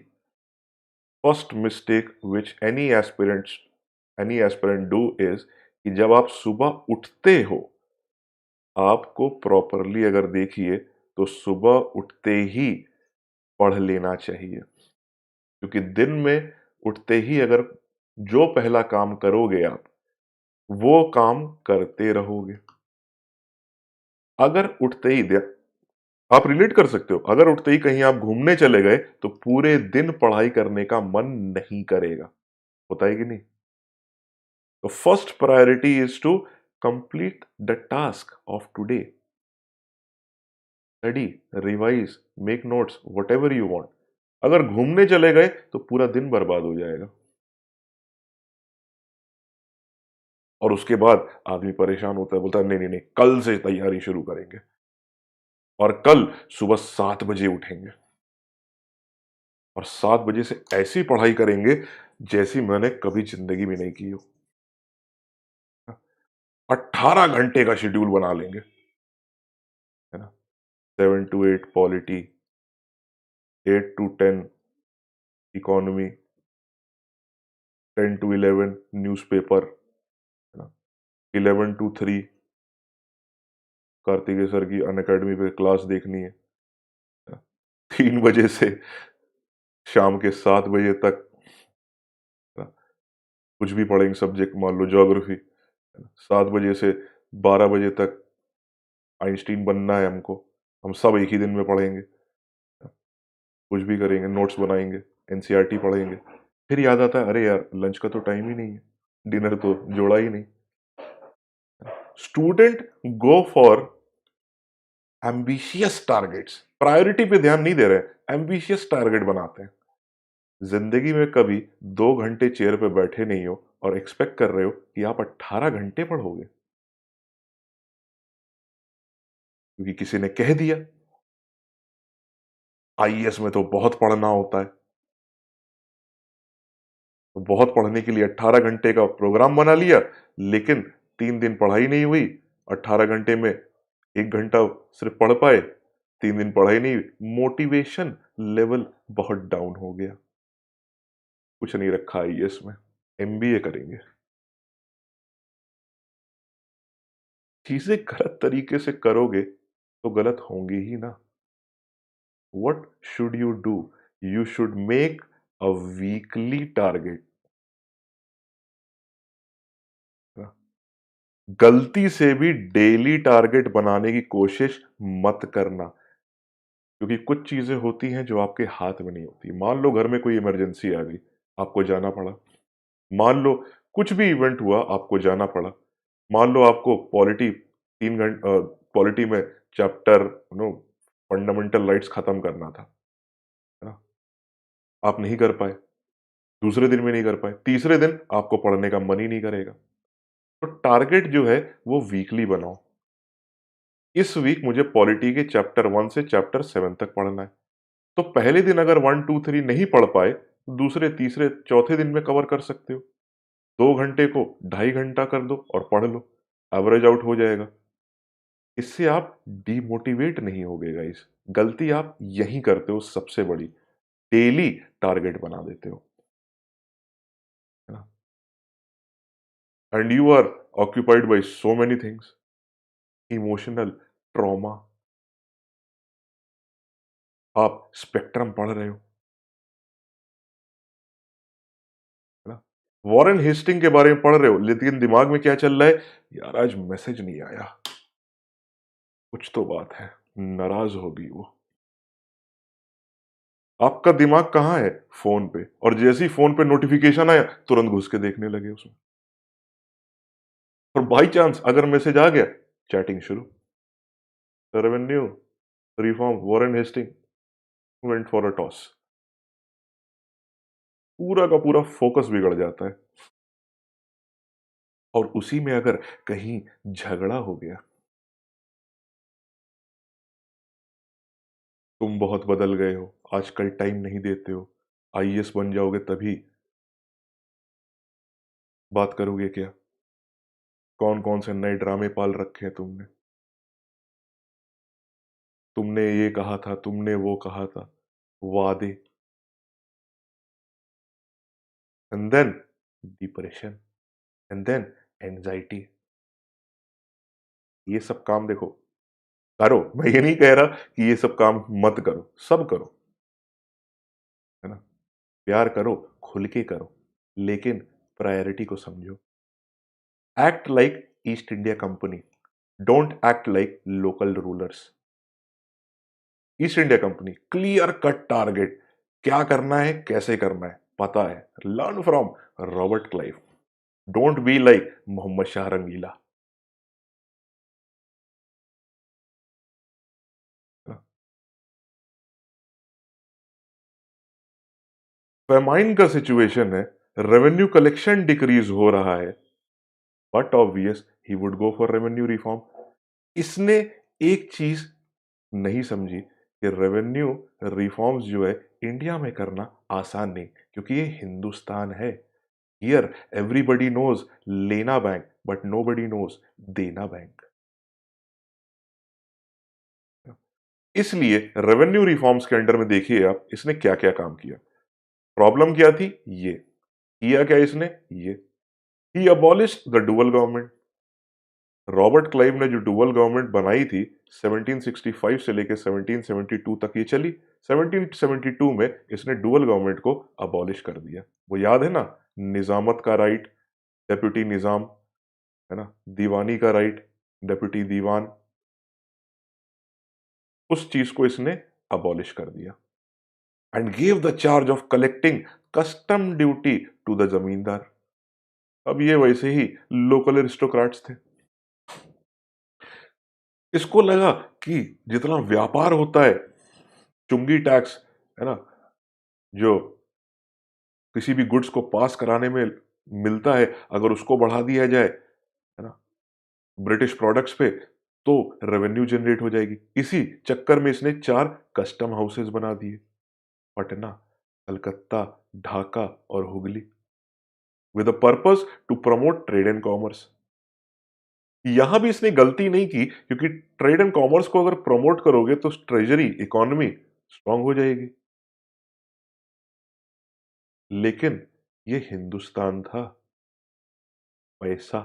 A: first mistake which any aspirant do is, कि जब आप सुबह उठते हो, आपको प्रॉपरली अगर देखिए तो सुबह उठते ही पढ़ लेना चाहिए, क्योंकि दिन में उठते ही अगर जो पहला काम करोगे आप, वो काम करते रहोगे। अगर उठते ही आप रिलेट कर सकते हो, अगर उठते ही कहीं आप घूमने चले गए तो पूरे दिन पढ़ाई करने का मन नहीं करेगा, होता है कि नहीं। तो first priority is to complete the task of today, study, revise, make notes, whatever you want. अगर घूमने चले गए तो पूरा दिन बर्बाद हो जाएगा, और उसके बाद आदमी परेशान होता है, बोलता है नहीं नहीं नहीं, कल से तैयारी शुरू करेंगे, और कल सुबह 7 बजे उठेंगे, और 7 बजे से ऐसी पढ़ाई करेंगे जैसी मैंने कभी जिंदगी में नहीं की हो। 18 घंटे का शेड्यूल बना लेंगे, है ना। 7 to 8 polity, 8 to 10 economy, 10 to 11 newspaper, है ना। 11 to 3 कार्तिकेय सर की अन अकेडमी पे क्लास देखनी है, 3 बजे से शाम के 7 बजे तक, है ना, कुछ भी पढ़ेंगे सब्जेक्ट, मान लो ज्योग्राफी, 7 बजे से 12 बजे तक आइंस्टीन बनना है हमको, हम सब एक ही दिन में पढ़ेंगे, कुछ भी करेंगे, नोट्स बनाएंगे, एनसीईआरटी पढ़ेंगे। फिर याद आता है, अरे यार लंच का तो टाइम ही नहीं है, डिनर तो जोड़ा ही नहीं। Student go for ambitious targets, priority पे ध्यान नहीं दे रहे, एम्बिशियस टारगेट बनाते हैं। जिंदगी में कभी 2 घंटे चेयर पे बैठे नहीं हो और एक्सपेक्ट कर रहे हो कि आप 18 घंटे पढ़ोगे क्योंकि किसी ने कह दिया। आईएएस में तो बहुत पढ़ना होता है, तो बहुत पढ़ने के लिए 18 घंटे का प्रोग्राम बना लिया, लेकिन 3 दिन पढ़ाई नहीं हुई। 18 घंटे में 1 घंटा सिर्फ पढ़ पाए, 3 दिन पढ़ाई नहीं हुई, मोटिवेशन लेवल बहुत डाउन हो गया। कुछ नहीं रखा आईएएस में, एमबीए करेंगे। चीजें गलत तरीके से करोगे तो गलत होंगी ही ना। What should you do? You should make a weekly target. गलती से भी डेली टारगेट बनाने की कोशिश मत करना, क्योंकि कुछ चीजें होती हैं जो आपके हाथ में नहीं होती। मान लो घर में कोई इमरजेंसी आ गई, आपको जाना पड़ा। मान लो कुछ भी इवेंट हुआ, आपको जाना पड़ा। मान लो आपको पॉलिटी में चैप्टर फंडामेंटल राइट्स खत्म करना था, है ना? आप नहीं कर पाए, दूसरे दिन भी नहीं कर पाए, तीसरे दिन आपको पढ़ने का मन ही नहीं करेगा। तो टारगेट जो है वो वीकली बनाओ। इस वीक मुझे पॉलिटी के चैप्टर 1 से चैप्टर 7 तक पढ़ना है। तो पहले दिन अगर 1 2 3 नहीं पढ़ पाए, तो दूसरे तीसरे चौथे दिन में कवर कर सकते हो। 2 घंटे को 2.5 घंटा कर दो और पढ़ लो, एवरेज आउट हो जाएगा। इससे आप डीमोटिवेट नहीं होगे गाइस। गलती आप यही करते हो सबसे बड़ी, डेली टारगेट बना देते हो, है ना? And you are occupied by so many things, emotional trauma, आप स्पेक्ट्रम पढ़ रहे हो, है ना? वॉरेन हेस्टिंग के बारे में पढ़ रहे हो, लेकिन दिमाग में क्या चल रहा है? यार आज मैसेज नहीं आया, कुछ तो बात है, नाराज होगी वो। आपका दिमाग कहाँ है? फोन पे। और जैसे ही फोन पे नोटिफिकेशन आया, तुरंत घुस के देखने लगे उसमें। और बाई चांस अगर मैसेज आ गया, चैटिंग शुरू। Revenue reform Warren Hasting went for a toss. पूरा का पूरा फोकस बिगड़ जाता है। और उसी में अगर कहीं झगड़ा हो गया, तुम बहुत बदल गए हो, आजकल टाइम नहीं देते हो, आईएएस बन जाओगे तभी बात करोगे क्या? कौन कौन से नए ड्रामे पाल रखे हैं तुमने? तुमने ये कहा था, तुमने वो कहा था, वादे। And then depression, and then anxiety. ये सब काम देखो, करो। मैं ये नहीं कह रहा कि ये सब काम मत करो, सब करो, है ना? प्यार करो, खुल के करो, लेकिन प्रायोरिटी को समझो। Act like East India Company, don't act like local rulers. East India Company, clear cut target, क्या करना है, कैसे करना है, पता है। Learn from Robert Clive, don't be like Mohammad Shah Rangila. Famine का सिचुएशन है, रेवेन्यू कलेक्शन डिक्रीज हो रहा है, but obvious he would go for revenue reform. इसने एक चीज नहीं समझी कि रेवेन्यू रिफॉर्म्स जो है इंडिया में करना आसान नहीं, क्योंकि ये हिंदुस्तान है। हियर एवरीबडी नोज लेना बैंक, बट नोबडी नोज देना बैंक। इसलिए रेवेन्यू रिफॉर्म्स के अंडर में देखिए आप, इसने क्या क्या काम किया। प्रॉब्लम क्या थी? ये किया क्या इसने? ये ही abolished the dual government. Robert Clive ने जो डुअल गवर्नमेंट बनाई थी 1765 से लेकर 1772 तक ये चली। 1772 में इसने डुअल गवर्नमेंट को अबॉलिश कर दिया। वो याद है ना? निजामत का राइट, डेप्यूटी निजाम, है ना? दीवानी का राइट, डेप्यूटी दीवान, उस चीज को इसने अबॉलिश कर दिया। And give the charge of collecting custom duty to the zamindar. अब ये वैसे ही लोकल एरिस्टोक्रेट्स थे। इसको लगा कि जितना व्यापार होता है, चुंगी टैक्स, है ना, जो किसी भी गुड्स को पास कराने में मिलता है, अगर उसको बढ़ा दिया जाए, है ना, ब्रिटिश प्रोडक्ट्स पे, तो रेवेन्यू जनरेट हो जाएगी। इसी चक्कर में इसने 4 कस्टम हाउसेस बना दिए, पटना, कलकत्ता, ढाका और Hooghly, with a purpose to promote trade and commerce. यहां भी इसने गलती नहीं की, क्योंकि ट्रेड एंड कॉमर्स को अगर प्रमोट करोगे तो ट्रेजरी इकोनॉमी स्ट्रांग हो जाएगी। लेकिन ये हिंदुस्तान था, पैसा।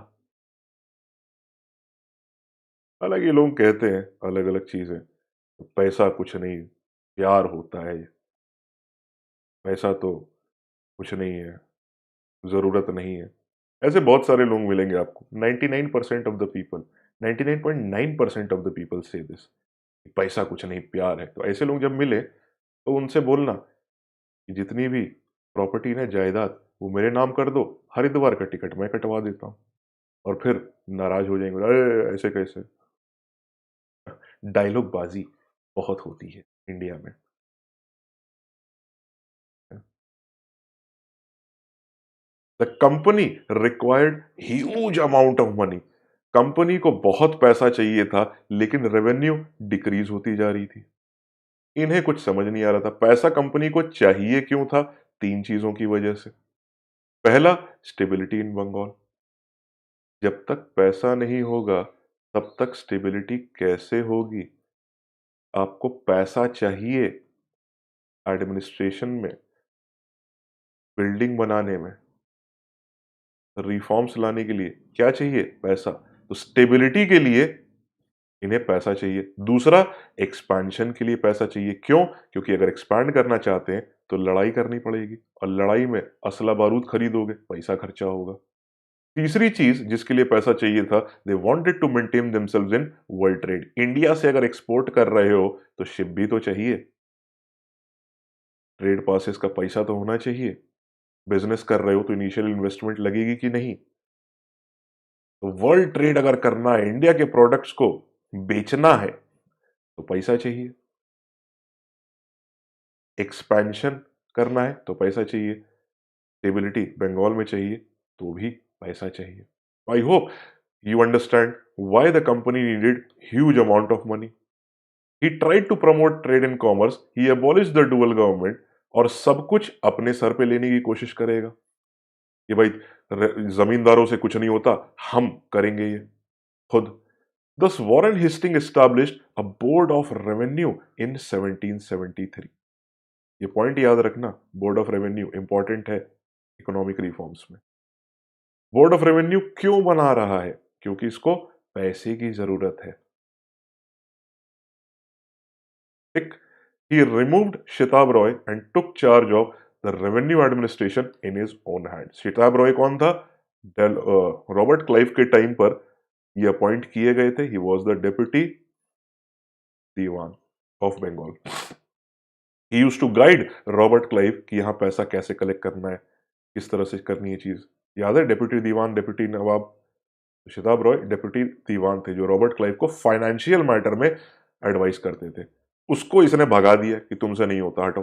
A: हालांकि लोग कहते हैं अलग अलग चीजें, पैसा कुछ नहीं, प्यार होता है, पैसा तो कुछ नहीं है, जरूरत नहीं है। ऐसे बहुत सारे लोग मिलेंगे आपको। 99% of the people, 99.9% of the people से दिस, पैसा कुछ नहीं, प्यार है। तो ऐसे लोग जब मिले तो उनसे बोलना कि जितनी भी प्रॉपर्टी है, जायदाद, वो मेरे नाम कर दो, हरिद्वार का टिकट मैं कटवा देता हूँ। और फिर नाराज हो जाएंगे, अरे ऐसे कैसे। डायलॉग बाजी बहुत होती है इंडिया में। The company required huge amount of money. Company को बहुत पैसा चाहिए था, लेकिन रेवेन्यू डिक्रीज होती जा रही थी। इन्हें कुछ समझ नहीं आ रहा था पैसा कंपनी को चाहिए क्यों था। 3 चीजों की वजह से। पहला, स्टेबिलिटी इन बंगाल। जब तक पैसा नहीं होगा, तब तक स्टेबिलिटी कैसे होगी। आपको पैसा चाहिए एडमिनिस्ट्रेशन में, बिल्डिंग बनाने में, रिफॉर्म्स लाने के लिए। क्या चाहिए? पैसा। तो स्टेबिलिटी के लिए इन्हें पैसा चाहिए। दूसरा, एक्सपेंशन के लिए पैसा चाहिए। क्यों? क्योंकि अगर एक्सपैंड करना चाहते हैं तो लड़ाई करनी पड़ेगी, और लड़ाई में असला बारूद खरीदोगे, पैसा खर्चा होगा। तीसरी चीज जिसके लिए पैसा चाहिए था, they wanted to maintain themselves in world trade. India से अगर एक्सपोर्ट कर रहे हो तो शिप भी तो चाहिए, ट्रेड पासेस का पैसा तो होना चाहिए। बिजनेस कर रहे हो तो इनिशियल इन्वेस्टमेंट लगेगी कि नहीं। तो वर्ल्ड ट्रेड अगर करना है, इंडिया के प्रोडक्ट्स को बेचना है, तो पैसा चाहिए। एक्सपेंशन करना है तो पैसा चाहिए। स्टेबिलिटी बंगाल में चाहिए तो भी पैसा चाहिए। I hope you understand why the company needed huge amount of money. He tried to promote trade and commerce. He abolished the dual government, और सब कुछ अपने सर पे लेने की कोशिश करेगा कि भाई जमींदारों से कुछ नहीं होता, हम करेंगे ये खुद। Thus Warren Hastings established a board of revenue in 1773. ये पॉइंट याद रखना, बोर्ड ऑफ रेवेन्यू इंपॉर्टेंट है इकोनॉमिक रिफॉर्म्स में। बोर्ड ऑफ रेवेन्यू क्यों बना रहा है? क्योंकि इसको पैसे की जरूरत है। एक, he removed Shitab Roy and took charge of the revenue administration in his own hand. शिताब Roy कौन था? रॉबर्ट क्लाइव के टाइम पर ये अपॉइंट किए गए थे। He was the deputy diwan of Bengal. He use to guide Robert Clive कि यहाँ पैसा कैसे कलेक्ट करना है, किस तरह से करनी है चीज। याद है डेप्यूटी दीवान, डेप्यूटी नवाब? शिताब रॉय डेप्यूटी दीवान थे, जो रॉबर्ट क्लाइव को फाइनेंशियल मैटर में एडवाइस करते थे। उसको इसने भगा दिया कि तुमसे नहीं होता, हटो,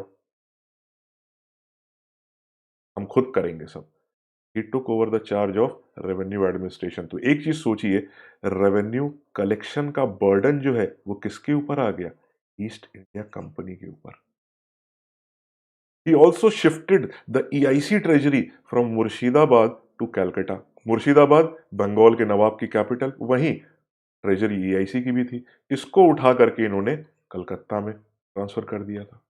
A: हम खुद करेंगे सब। He took over the charge of revenue administration. तो एक चीज सोचिए, रेवेन्यू कलेक्शन का बर्डन जो है वो किसके ऊपर आ गया? ईस्ट इंडिया कंपनी के ऊपर। He also shifted the EIC treasury from Murshidabad to Calcutta. Murshidabad Bengal के नवाब की कैपिटल, वहीं ट्रेजरी EIC की भी थी। इसको उठा करके इन्होंने कलकत्ता में ट्रांसफर कर दिया था।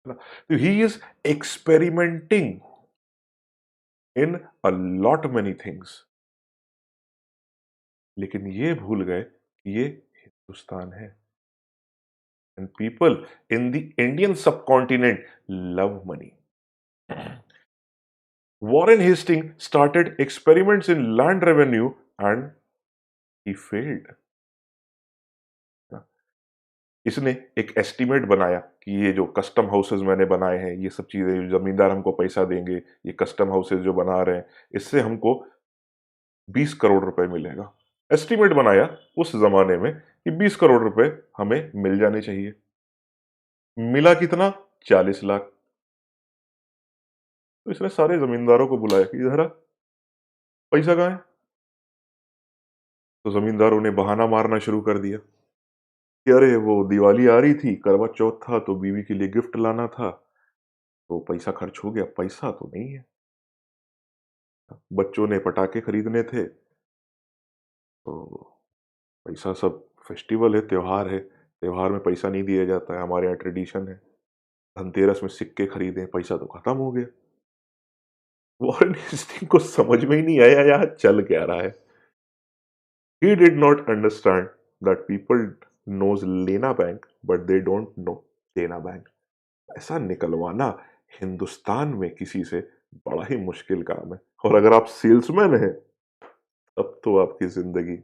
A: तो he is experimenting in a lot many things, लेकिन ये भूल गए कि ये हिंदुस्तान है। And people in the Indian subcontinent love money. Warren Hasting started experiments in land revenue and he failed. इसने एक एस्टिमेट बनाया कि ये जो कस्टम हाउसेज मैंने बनाए हैं, ये सब चीजें, जमींदार हमको पैसा देंगे, ये कस्टम हाउसेज जो बना रहे हैं, इससे हमको 20 करोड़ रुपए मिलेगा। एस्टिमेट बनाया उस जमाने में कि 20 करोड़ रुपए हमें मिल जाने चाहिए। मिला कितना? 40 लाख। तो इसने सारे जमींदारों को बुलाया कि इधर आ, पैसा कहाँ है? तो जमींदारों ने बहाना मारना शुरू कर दिया कि अरे वो दिवाली आ रही थी, करवा चौथ था, तो बीवी के लिए गिफ्ट लाना था, तो पैसा खर्च हो गया, पैसा तो नहीं है। बच्चों ने पटाखे खरीदने थे, तो पैसा सब, फेस्टिवल है, त्योहार है, त्योहार में पैसा नहीं दिया जाता है, हमारे यहाँ ट्रेडिशन है। धनतेरस में सिक्के खरीदे, पैसा तो खत्म हो गया। वॉरेन हेस्टिंग को समझ में ही नहीं आया यहाँ चल क्या रहा है। He did not understand that people knows लेना bank but they don't know देना बैंक। ऐसा निकलवाना हिंदुस्तान में किसी से बड़ा ही मुश्किल काम है, और अगर आप सेल्समैन हैं तब तो आपकी जिंदगी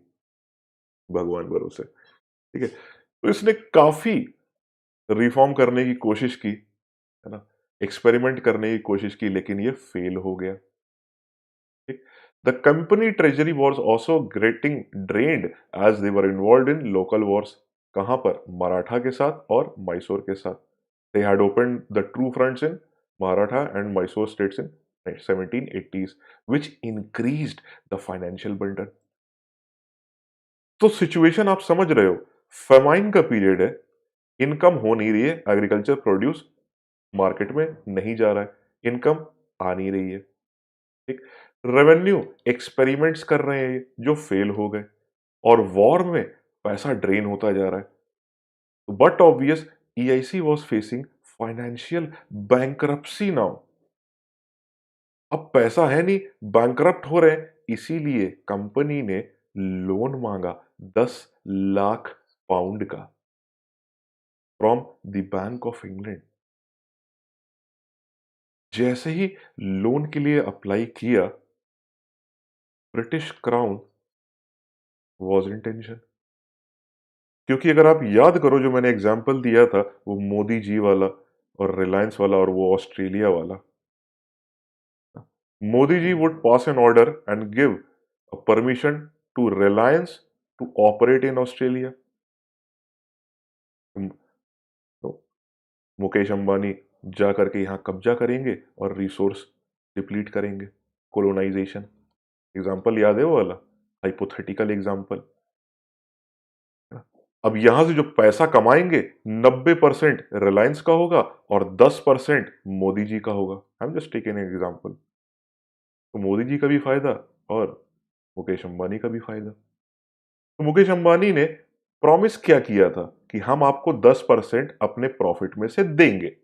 A: भगवान भरोसे। ठीक है, तो इसने काफी रिफॉर्म करने की कोशिश की, है ना, एक्सपेरिमेंट करने की कोशिश की, लेकिन ये फेल हो गया। The company treasury was also getting drained as they were involved in local wars. कहां पर? मराठा के साथ और मैसूर के साथ। They had opened the true fronts in Maratha and Mysore states in 1780s, which increased the financial burden. तो situation आप समझ रहे हो, फेमाइन का पीरियड है, इनकम हो नहीं रही है, एग्रीकल्चर प्रोड्यूस मार्केट में नहीं जा रहा है, इनकम आ नहीं रही है। ठीक, रेवेन्यू एक्सपेरिमेंट्स कर रहे हैं जो फेल हो गए, और वॉर में पैसा ड्रेन होता जा रहा है। But obvious EIC was facing financial bankruptcy now. अब पैसा है नहीं, बैंकरप्ट हो रहे हैं, इसीलिए कंपनी ने लोन मांगा 10 लाख पाउंड का from the bank of England. जैसे ही लोन के लिए अप्लाई किया, British crown was in tension. क्योंकि अगर आप याद करो, जो मैंने एग्जाम्पल दिया था वो मोदी जी वाला और रिलायंस वाला और वो ऑस्ट्रेलिया वाला, Modi ji would pass an order and give permission to Reliance to operate in Australia. तो मुकेश अंबानी जा करके यहाँ कब्जा करेंगे और रिसोर्स डिप्लीट करेंगे, कोलोनाइजेशन। एग्जाम्पल याद है वो वाला, हाइपोथेटिकल एग्जाम्पल। अब यहां से जो पैसा कमाएंगे 90% रिलायंस का होगा और 10% मोदी जी का होगा। I am just taking an example. तो मोदी जी का भी फायदा और मुकेश अंबानी का भी फायदा। तो मुकेश अंबानी ने प्रॉमिस क्या किया था कि हम आपको 10% अपने प्रॉफिट में से देंगे,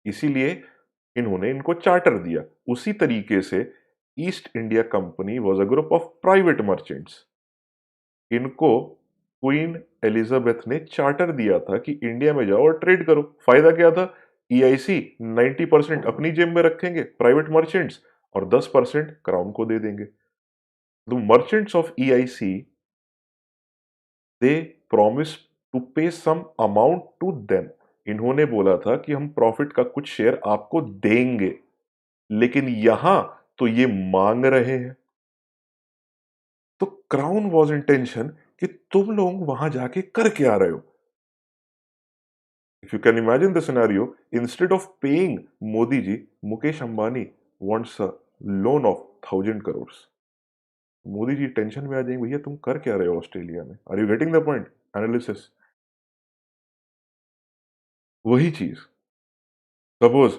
A: इसीलिए इन्होंने इनको चार्टर दिया। उसी तरीके से east India company was a group of private merchants. इनको क्वीन एलिजाबेथ ने चार्टर दिया था कि इंडिया में जाओ और ट्रेड करो। फायदा क्या था? ईआईसी 90% अपनी जेब में रखेंगे प्राइवेट मर्चेंट्स, और 10% क्राउन को दे देंगे। The merchants of EIC they promise to pay some amount to them. इन्होंने बोला था कि हम प्रॉफिट का कुछ शेयर आपको देंगे, लेकिन यहां तो ये मांग रहे हैं। तो क्राउन वॉज इन टेंशन कि तुम लोग वहां जाके कर क्या रहे हो। If you can imagine the scenario, instead of paying Modi ji, Mukesh Ambani wants a loan of 1,000 crores. Modi ji tension में आ जाएंगे, भैया तुम कर क्या रहे हो ऑस्ट्रेलिया में? Are you getting the point? Analysis वही चीज। सपोज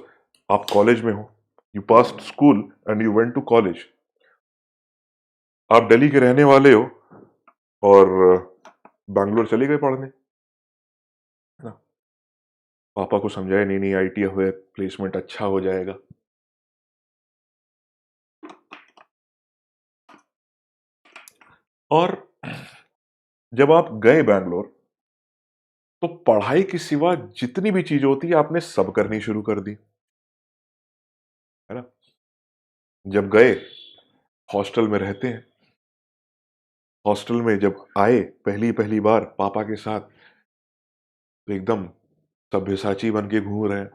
A: आप कॉलेज में हो, you passed school and you went to college. आप दिल्ली के रहने वाले हो और बैंगलोर चले गए पढ़ने, है ना। पापा को समझाया, नहीं नहीं आईटी हुए, प्लेसमेंट अच्छा हो जाएगा। और जब आप गए बैंगलोर, तो पढ़ाई के सिवा जितनी भी चीज होती है आपने सब करनी शुरू कर दी, है ना। जब गए, हॉस्टल में रहते हैं, हॉस्टल में जब आए पहली पहली बार पापा के साथ, तो एकदम सभ्यसाची बन के घूम रहे हैं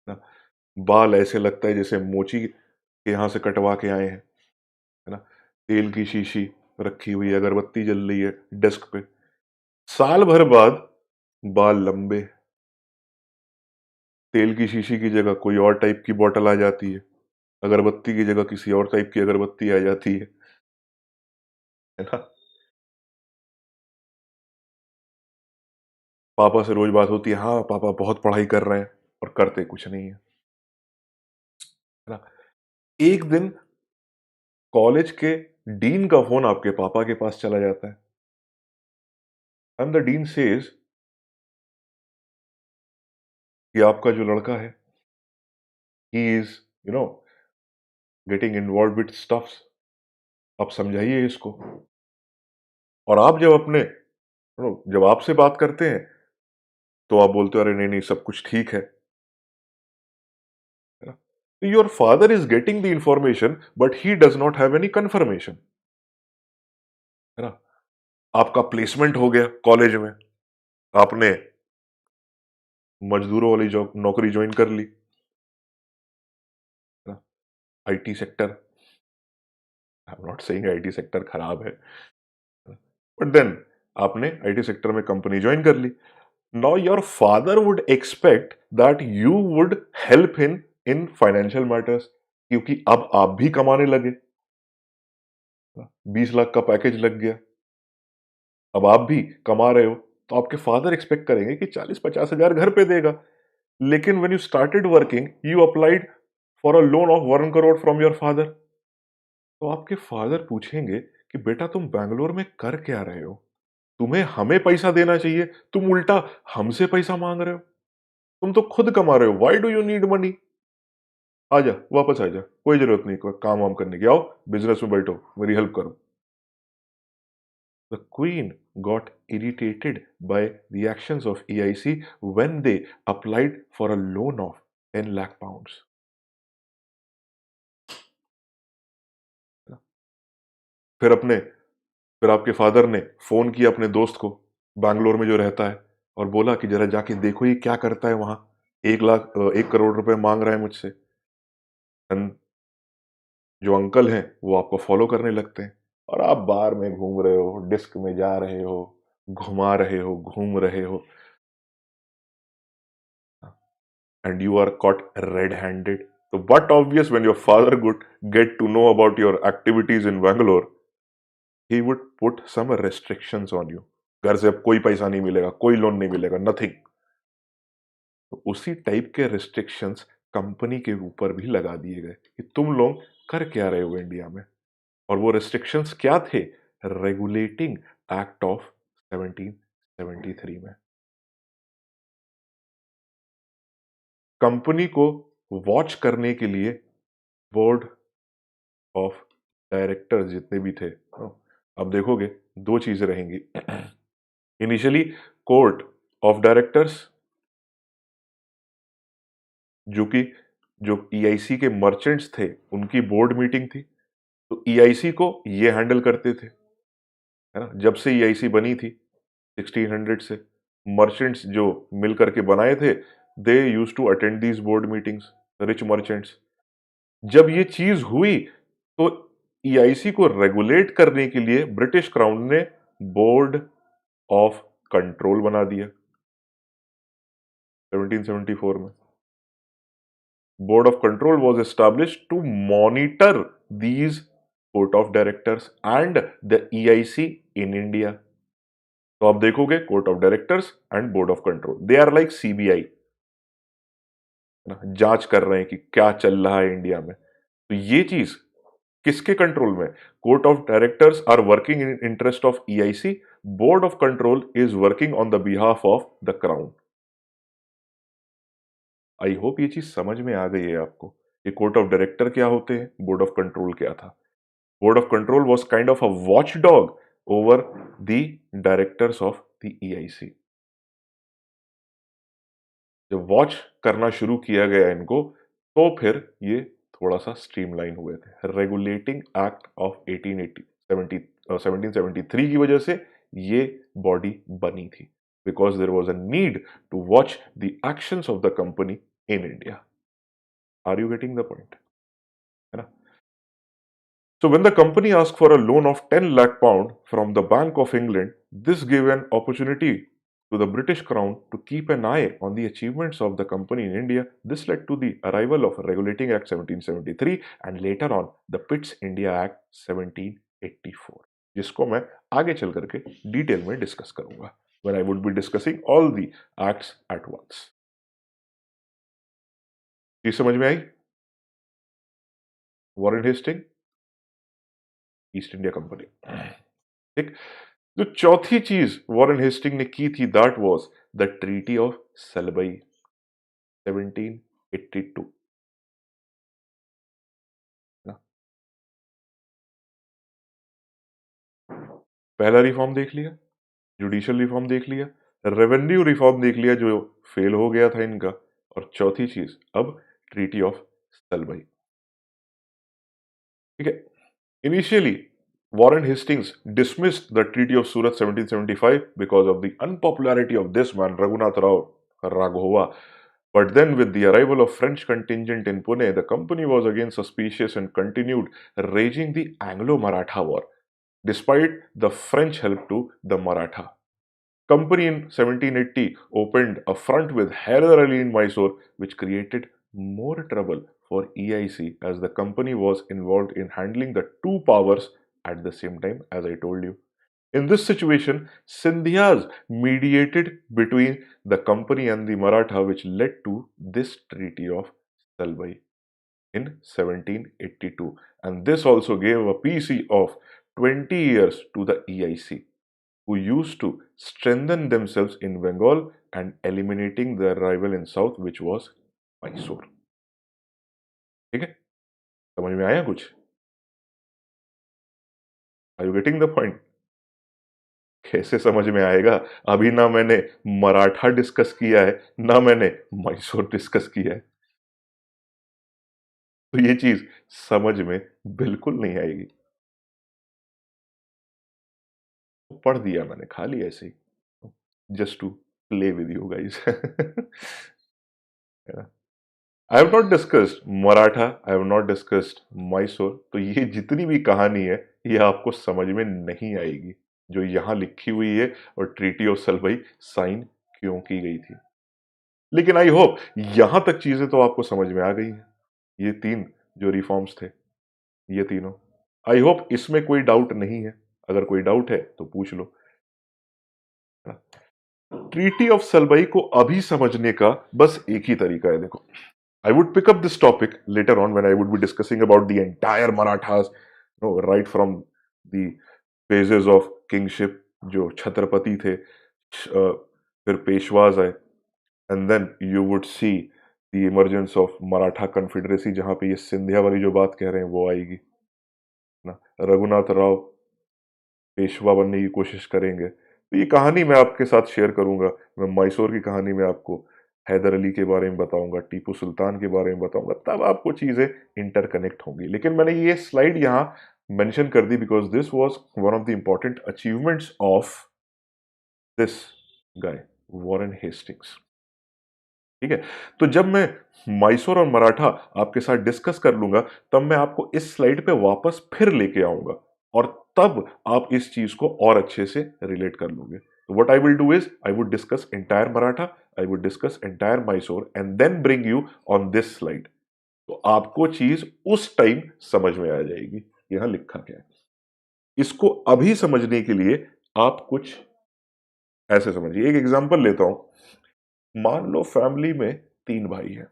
A: ना। बाल ऐसे लगता है जैसे मोची के यहां से कटवा के आए हैं, है ना। तेल की शीशी, रखी हुई है, अगरबत्ती जल रही है डेस्क पे। साल भर बाद बाल लंबे, तेल की शीशी की जगह कोई और टाइप की बोतल आ जाती है, अगरबत्ती की जगह किसी और टाइप की अगरबत्ती आ जाती है ना। पापा से रोज बात होती है, हाँ पापा बहुत पढ़ाई कर रहे हैं, और करते कुछ नहीं है ना। एक दिन कॉलेज के डीन का फोन आपके पापा के पास चला जाता है, एंड द डीन सेज कि आपका जो लड़का है, he is you know getting involve with stuffs, आप समझाइए इसको। और आप जब अपने जब आपसे बात करते हैं तो आप बोलते हो अरे नहीं नहीं सब कुछ ठीक है ना। Your father is getting the information but he does not have any confirmation, है ना। आपका प्लेसमेंट हो गया कॉलेज में, आपने मजदूरों वाली जॉब नौकरी ज्वाइन कर ली, है ना। IT sector, I am not saying IT sector खराब है, बट देन आपने आईटी सेक्टर में कंपनी ज्वाइन कर ली। Now your father would expect that you would help him in financial matters, क्योंकि अब आप भी कमाने लगे, 20 लाख का पैकेज लग गया, अब आप भी कमा रहे हो, तो आपके फादर एक्सपेक्ट करेंगे कि 40-50 हजार घर पे देगा। लेकिन when you started working you applied for a loan of 1 crore from your father. तो आपके फादर पूछेंगे कि बेटा तुम बैंगलोर में कर क्या रहे हो, तुम्हें हमें पैसा देना चाहिए, तुम उल्टा हमसे पैसा मांग रहे हो, तुम तो खुद कमा रहे हो, why do you need money. आजा वापस आजा, कोई जरूरत नहीं कोई काम वाम करने की, आओ बिजनेस में बैठो, मेरी हेल्प करो। The Queen got irritated by the actions of EIC when they applied for a loan of 10 lakh pounds. फिर आपके फादर ने फोन किया अपने दोस्त को, बैंगलोर में जो रहता है, और बोला कि जरा जाके देखो ये क्या करता है वहां, 1 करोड़ रुपए मांग रहा है मुझसे। And जो अंकल हैं वो आपको फॉलो करने लगते हैं, और आप बार में घूम रहे हो, डिस्क में जा रहे हो, घुमा रहे हो, घूम रहे हो, and you are caught red-handed. So, but obvious when your father would get to know about your activities in Bangalore, he would put some restrictions on you. घर से अब कोई पैसा नहीं मिलेगा, कोई लोन नहीं मिलेगा, नथिंग। तो उसी टाइप के रिस्ट्रिक्शंस कंपनी के ऊपर भी लगा दिए गए कि तुम लोग कर क्या रहे हो इंडिया में। और वो रिस्ट्रिक्शंस क्या थे? रेगुलेटिंग एक्ट ऑफ 1773 में कंपनी को वॉच करने के लिए बोर्ड ऑफ डायरेक्टर्स जितने भी थे, अब देखोगे दो चीजें रहेंगी। इनिशियली कोर्ट ऑफ डायरेक्टर्स, जो कि जो ईआईसी के मर्चेंट्स थे उनकी बोर्ड मीटिंग थी, तो ईआईसी को ये हैंडल करते थे, है ना। जब से ईआईसी बनी थी 1600 से, मर्चेंट्स जो मिल करके बनाए थे, they use to attend these board meetings, rich merchants. जब ये चीज हुई तो ईआईसी को रेगुलेट करने के लिए ब्रिटिश क्राउन ने बोर्ड ऑफ कंट्रोल बना दिया 1774 में। Board of control was establish to monitor these court of directors and the EIC in India. तो आप देखोगे court of directors and board of control, they are like CBI, जांच कर रहे हैं कि क्या चल रहा है इंडिया में। तो ये चीज किसके कंट्रोल में? Court of directors are working in interest of EIC, board of control is working on the behalf of the crown. I hope ये चीज समझ में आ गई है आपको कि कोर्ट ऑफ डायरेक्टर क्या होते हैं, बोर्ड ऑफ कंट्रोल क्या था। Board of control was kind of a watch dog over the directors of the EIC. जब वॉच करना शुरू किया गया इनको, तो फिर ये थोड़ा सा स्ट्रीमलाइन हुए थे। रेगुलेटिंग एक्ट ऑफ 1773 की वजह से ये बॉडी बनी थी, because there was a need to watch the actions of the company in India. Are you getting the point, है ना। So when the company asked for a loan of 10 lakh pound from the Bank of England, this gave an opportunity to the British Crown to keep an eye on the achievements of the company in India. This led to the arrival of Regulating Act 1773 and later on the Pitt's India Act 1784, जिसको मैं आगे चल करके detail में discuss करूंगा when I would be discussing all the acts at once. ये समझ में आई? Warren Hasting, East India Company. ठीक। जो चौथी चीज वॉरेन हेस्टिंग ने की थी that was the treaty of Salbai 1782 ना। पहला रिफॉर्म देख लिया, जुडिशियल रिफॉर्म देख लिया, रेवेन्यू रिफॉर्म देख लिया जो फेल हो गया था इनका, और चौथी चीज अब ट्रीटी ऑफ सेलबई। ठीक है। Initially, Warren Hastings dismissed the Treaty of Surat 1775 because of the unpopularity of this man, Raghunath Rao Raghova. But then, with the arrival of French contingent in Pune, the company was again suspicious and continued raging the Anglo-Maratha War, despite the French help to the Maratha. Company in 1780 opened a front with Hyder Ali in Mysore, which created more trouble for EIC as the company was involved in handling the two powers at the same time, as I told you. In this situation, Sindhyas mediated between the company and the Maratha, which led to this Treaty of Salbai in 1782. And this also gave a PC of 20 years to the EIC, who used to strengthen themselves in Bengal and eliminating their rival in south, which was Mysore. ठीक है, समझ में आया कुछ? Are you getting the point? कैसे समझ में आएगा? अभी ना मैंने मराठा डिस्कस किया है, ना मैंने मैसूर डिस्कस किया है, तो ये चीज समझ में बिल्कुल नहीं आएगी। पढ़ दिया मैंने खाली ऐसे ही, just to play with you guys. I have not discussed Maratha, I have not discussed Mysore, तो ये जितनी भी कहानी है ये आपको समझ में नहीं आएगी जो यहां लिखी हुई है और ट्रीटी ऑफ सलबई साइन क्यों की गई थी। लेकिन आई होप यहां तक चीजें तो आपको समझ में आ गई हैं। ये तीन जो रिफॉर्म्स थे, ये तीनों, आई होप इसमें कोई डाउट नहीं है। अगर कोई डाउट है तो पूछ लो। ट्रीटी ऑफ सलबई को अभी समझने का बस एक ही तरीका है, देखो। I would pick up this topic later on when I would be discussing about the entire Marathas, right from the phases of kingship, जो छत्रपति थे, फिर पेशवाज आए, and then you would see the emergence of Maratha Confederacy, जहाँ पे ये सिंधिया वाली जो बात कह रहे हैं वो आएगी ना। रघुनाथ राव पेशवा बनने की कोशिश करेंगे, तो ये कहानी मैं आपके साथ शेयर करूंगा। मैं मैसूर की कहानी में आपको हैदर अली के बारे में बताऊंगा, टीपू सुल्तान के बारे में बताऊंगा, तब आपको चीजें इंटरकनेक्ट होंगी। लेकिन मैंने ये स्लाइड यहाँ मेंशन कर दी because this was one of the important achievements of this guy Warren Hastings. ठीक है, तो जब मैं मैसूर और मराठा आपके साथ डिस्कस कर लूंगा तब मैं आपको इस स्लाइड पे वापस फिर लेके आऊंगा और तब आप इस चीज को और अच्छे से रिलेट कर लोगे। तो what I will do is I would discuss entire Maratha, I would discuss entire Mysore and then bring you on this slide. तो आपको चीज उस टाइम समझ में आ जाएगी यहां लिखा क्या है। इसको अभी समझने के लिए आप कुछ ऐसे समझिए। एक एग्जांपल लेता हूं। मान लो फैमिली में तीन भाई है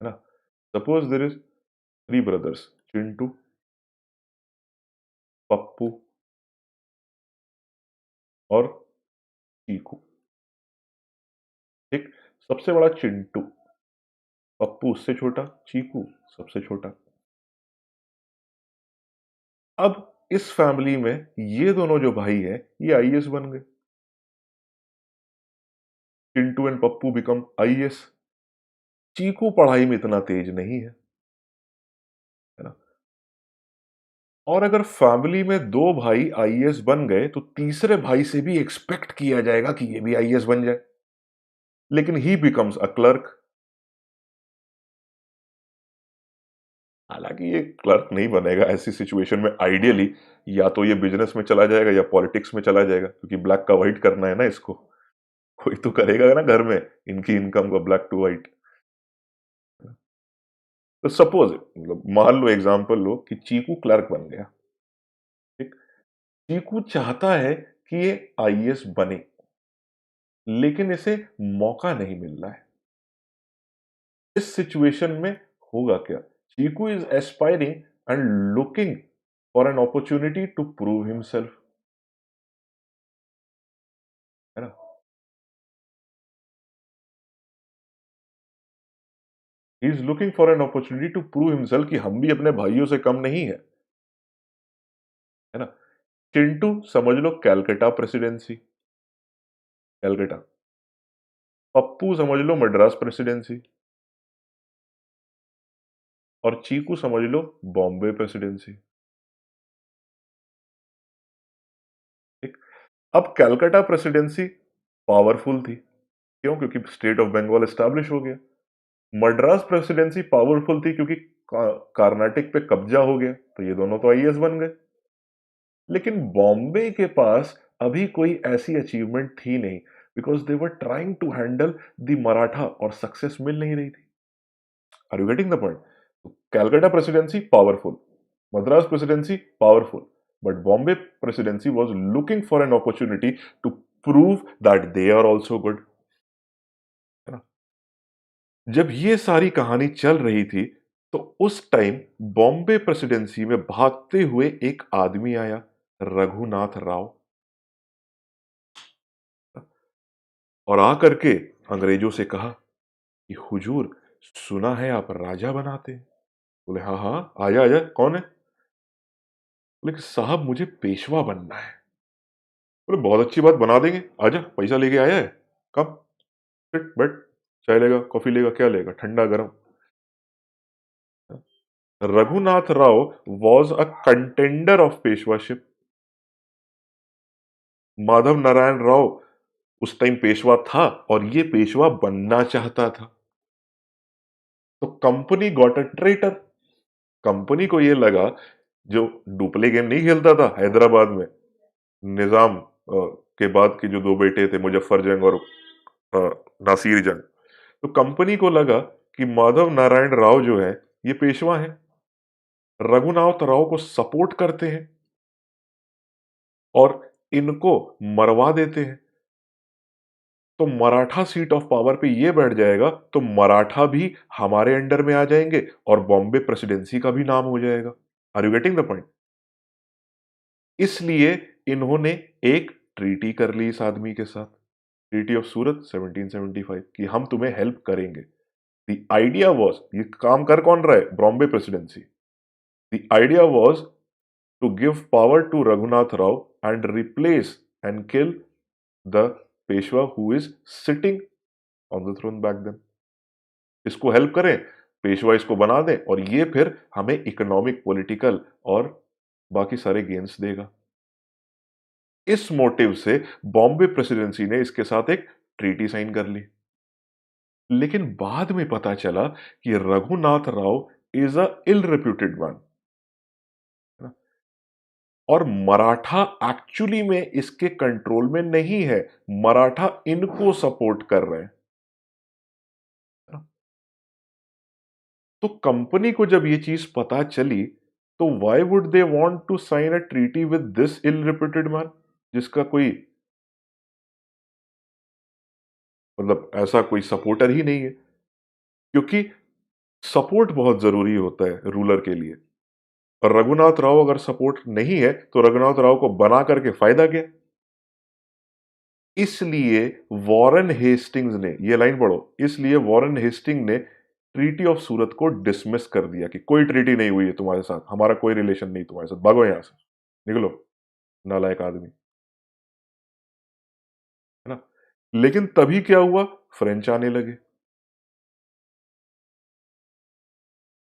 A: ना। Suppose there is three brothers, Chintu, Pappu और चीकू। ठीक, सबसे बड़ा चिंटू, पप्पू उससे छोटा, चीकू सबसे छोटा। अब इस फैमिली में ये दोनों जो भाई हैं ये आईएएस बन गए। Chintu and Pappu become IAS. Chiku पढ़ाई में इतना तेज नहीं है ना। और अगर फैमिली में दो भाई आईएएस बन गए तो तीसरे भाई से भी एक्सपेक्ट किया जाएगा कि ये भी आईएएस बन जाए, लेकिन ही बिकम्स अ क्लर्क। हालांकि ये क्लर्क नहीं बनेगा ऐसी सिचुएशन में आइडियली। या तो ये बिजनेस में चला जाएगा या पॉलिटिक्स में चला जाएगा, क्योंकि ब्लैक का व्हाइट करना है ना इसको। कोई तो करेगा ना घर में इनकी इनकम को ब्लैक टू व्हाइट। तो सपोज मतलब मान लो, एग्जांपल लो कि चीकू क्लर्क बन गया। ठीक। चीकू चाहता है कि ये आईएएस बने, लेकिन इसे मौका नहीं मिल रहा है। इस सिचुएशन में होगा क्या? Chiku is aspiring and looking for an opportunity to prove himself, है ना? He is looking for an opportunity to prove himself कि हम भी अपने भाइयों से कम नहीं है। है ना? चिंटू समझ लो कैलकाटा प्रेसिडेंसी, कैलकाटा। पप्पू समझ लो मद्रास प्रेसिडेंसी, और चीकू समझ लो बॉम्बे प्रेसिडेंसी। ठीक। अब कैलकाटा प्रेसिडेंसी पावरफुल थी, क्यों? क्योंकि स्टेट ऑफ बंगाल एस्टैब्लिश हो गया। मद्रास प्रेसिडेंसी पावरफुल थी क्योंकि कर्नाटक पे कब्जा हो गया, तो ये दोनों तो आईएएस बन गए। लेकिन बॉम्बे के पास अभी कोई ऐसी अचीवमेंट थी नहीं, because they were trying to handle the Maratha और सक्सेस मिल नहीं रही थी। Are you getting the point? Calcutta presidency powerful, Madras presidency powerful, but Bombay presidency was looking for an opportunity to prove that they are also good. है ना? जब ये सारी कहानी चल रही थी, तो उस टाइम बॉम्बे प्रेसिडेंसी में भागते हुए एक आदमी आया, रघुनाथ राव। और आकर के अंग्रेजों से कहा कि हुजूर, सुना है आप राजा बनाते हैं। बोले हाँ हाँ, आजा आजा, कौन है? बोले कि साहब मुझे पेशवा बनना है। बोले बहुत अच्छी बात, बना देंगे, आजा, पैसा लेके आया है, कब? सिट बैठ, चाय लेगा, कॉफी लेगा, क्या लेगा, ठंडा गरम? Raghunath Rao was a contender of Peshwaship. Madhav Narayan Rao उस टाइम पेशवा था, और ये पेशवा बनना चाहता था। तो company got a traitor. Company को ये लगा, जो डुप्ले गेम नहीं खेलता था हैदराबाद में, निजाम के बाद के जो दो बेटे थे, मुजफ्फर जंग और अ, नासिर जंग। तो कंपनी को लगा कि माधव नारायण राव जो है ये पेशवा है, रघुनाथ राव को सपोर्ट करते हैं और इनको मरवा देते हैं, तो मराठा सीट ऑफ पावर पे ये बैठ जाएगा, तो मराठा भी हमारे अंडर में आ जाएंगे और बॉम्बे प्रेसिडेंसी का भी नाम हो जाएगा। Are you getting the point? इसलिए इन्होंने एक ट्रीटी कर ली इस आदमी के साथ, ट्रीटी ऑफ सूरत 1775, कि हम तुम्हें हेल्प करेंगे। द आइडिया वॉज, ये काम कर कौन रहा है? Bombay presidency. The idea was to give power to Raghunath Rao and replace and kill the Peshwa who is sitting on the throne back then. इसको हेल्प करें, पेशवा इसको बना दें, और ये फिर हमें इकोनॉमिक, पॉलिटिकल और बाकी सारे गेन्स देगा। इस मोटिव से बॉम्बे प्रेसिडेंसी ने इसके साथ एक ट्रीटी साइन कर ली। लेकिन बाद में पता चला कि Raghunath Rao is a ill reputed man, और मराठा एक्चुअली में इसके कंट्रोल में नहीं है, मराठा इनको सपोर्ट कर रहे हैं। तो कंपनी को जब ये चीज पता चली, तो why would they want to sign a treaty with this ill reputed man, जिसका कोई मतलब ऐसा कोई सपोर्टर ही नहीं है? क्योंकि सपोर्ट बहुत जरूरी होता है रूलर के लिए, और रघुनाथ राव अगर सपोर्ट नहीं है तो रघुनाथ राव को बना करके फायदा क्या? इसलिए वॉरेन हेस्टिंग्स ने, ये लाइन पढ़ो, इसलिए वॉरेन हेस्टिंग ने ट्रीटी ऑफ सूरत को डिसमिस कर दिया कि कोई ट्रीटी नहीं हुई है तुम्हारे साथ, हमारा कोई रिलेशन नहीं तुम्हारे साथ, भागो यहां से, निकलो, नालायक आदमी। है ना? लेकिन तभी क्या हुआ? फ्रेंच आने लगे,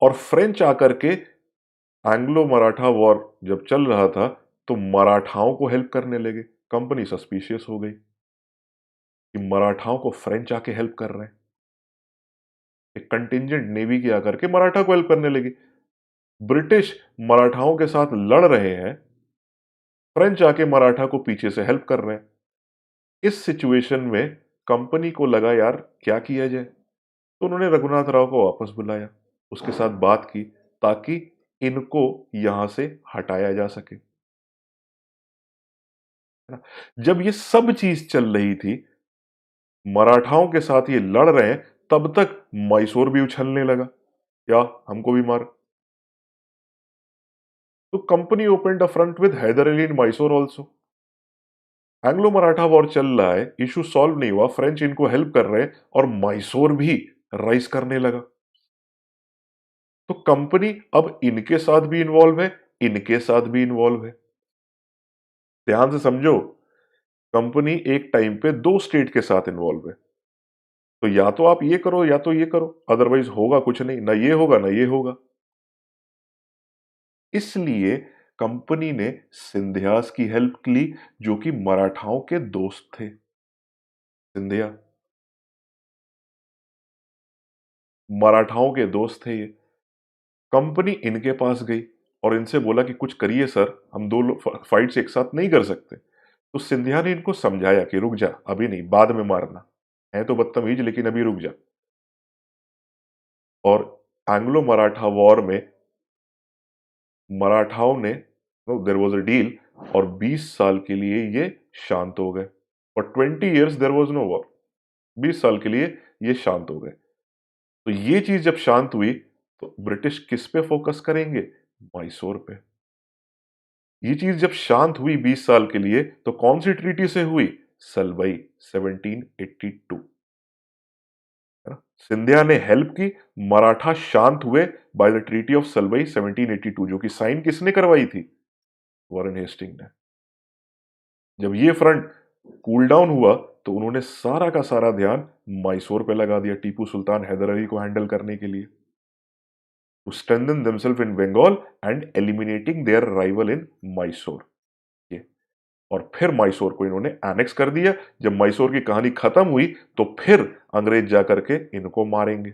A: और फ्रेंच आकर के एंग्लो मराठा वॉर जब चल रहा था, तो मराठाओं को हेल्प करने लगे। कंपनी सस्पिशियस हो गई कि मराठाओं को फ्रेंच आके हेल्प कर रहे हैं। एक कंटिंजेंट नेवी की आकर के मराठा को हेल्प करने लगी। ब्रिटिश मराठाओं के साथ लड़ रहे हैं, फ्रेंच आके मराठा को पीछे से हेल्प कर रहे हैं। इस सिचुएशन में कंपनी को लगा यार क्या किया जाए, तो उन्होंने रघुनाथ राव को वापस बुलाया, उसके साथ बात की ताकि इनको यहां से हटाया जा सके, है ना। जब ये सब चीज चल रही थी, मराठाओं के साथ ये लड़ रहे हैं, तब तक मैसूर भी उछलने लगा, या हमको भी मार। तो company opened a front with Hyder Ali in Mysore also. Anglo Maratha war चल रहा है, इशू सॉल्व नहीं हुआ, फ्रेंच इनको हेल्प कर रहे हैं और मैसूर भी राइज करने लगा। तो कंपनी अब इनके साथ भी इन्वॉल्व है, इनके साथ भी इन्वॉल्व है। ध्यान से समझो, कंपनी एक टाइम पे दो स्टेट के साथ इन्वॉल्व है। तो या तो आप ये करो या तो ये करो, अदरवाइज होगा कुछ नहीं, ना ये होगा ना ये होगा। इसलिए कंपनी ने सिंधियास की हेल्प ली, जो कि मराठाओं के दोस्त थे। सिंधिया मराठाओं के दोस्त थे ये। कंपनी इनके पास गई और इनसे बोला कि कुछ करिए सर, हम दो फाइट्स एक साथ नहीं कर सकते। तो सिंधिया ने इनको समझाया कि रुक जा, अभी नहीं, बाद में मारना, है तो बदतमीज लेकिन अभी रुक जा। और एंग्लो मराठा वॉर में मराठाओं ने, देयर वाज अ डील, और 20 साल के लिए ये शांत हो गए। और 20 years there was no war. 20 साल के लिए ये शांत हो गए। तो ये चीज जब शांत हुई, तो ब्रिटिश किस पे फोकस करेंगे? मैसूर पे। ये चीज जब शांत हुई 20 साल के लिए, तो कौन सी ट्रीटी से हुई? सलवई 1782, है ना। सिंधिया ने हेल्प की, मराठा शांत हुए बाय द ट्रीटी ऑफ सलवई 1782, जो कि साइन किसने करवाई थी? वॉरेन हेस्टिंग ने। जब ये फ्रंट कूल डाउन हुआ, तो उन्होंने सारा का सारा ध्यान मैसूर पे लगा दिया, टीपू सुल्तान हैदर अली को हैंडल करने के लिए, to strengthen themselves in Bengal and eliminating their rival in Mysore. ये, और फिर मैसूर को इन्होंने एनेक्स कर दिया। जब मैसूर की कहानी खत्म हुई, तो फिर अंग्रेज जाकर के इनको मारेंगे।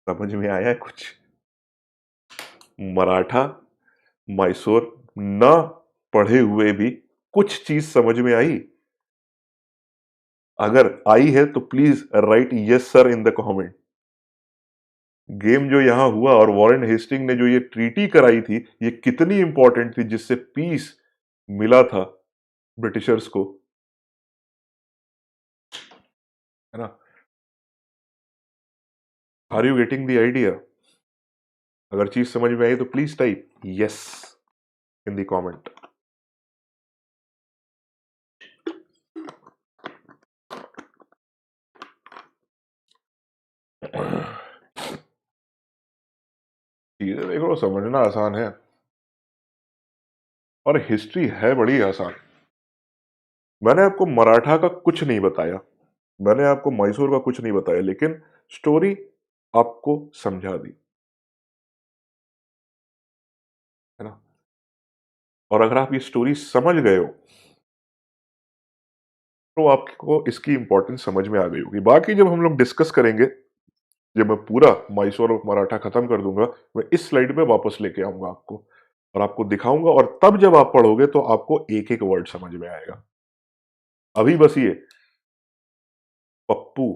A: समझ में आया है कुछ? मराठा मैसूर न पढ़े हुए भी कुछ चीज समझ में आई? अगर आई है तो please right yes sir in the comment. Game जो यहां हुआ और वॉरेन हेस्टिंग ने जो ये ट्रीटी कराई थी, ये कितनी इंपॉर्टेंट थी, जिससे पीस मिला था ब्रिटिशर्स को, है ना। Are you getting the idea? अगर चीज समझ में आई तो please type yes in the comment. चीजें देखो, समझना आसान है और हिस्ट्री है बड़ी आसान। मैंने आपको मराठा का कुछ नहीं बताया, मैंने आपको मैसूर का कुछ नहीं बताया, लेकिन स्टोरी आपको समझा दी, है ना। और अगर आप ये स्टोरी समझ गए हो, तो आपको इसकी इंपॉर्टेंस समझ में आ गई होगी। बाकी जब हम लोग डिस्कस करेंगे, जब मैं पूरा मैसूर और मराठा खत्म कर दूंगा, मैं इस स्लाइड पे वापस लेके आऊंगा आपको, और आपको दिखाऊंगा, और तब जब आप पढ़ोगे तो आपको एक एक वर्ड समझ में आएगा। अभी बस ये पप्पू,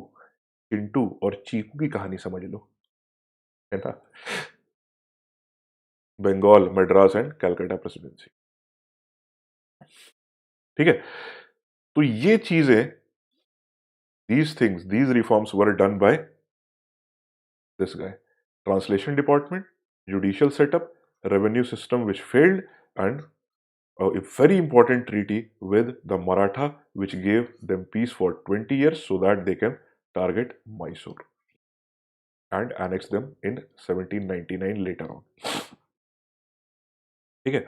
A: चिंटू और चीकू की कहानी समझ लो, है ना। बंगाल, मद्रास एंड कलकत्ता प्रेसिडेंसी, ठीक है। तो ये चीजें, these things, these reforms were done by this guy. Translation department, judicial setup, revenue system which failed, and a very important treaty with the Maratha which gave them peace for 20 years so that they can target Mysore and annex them in 1799 later on. ठीक है।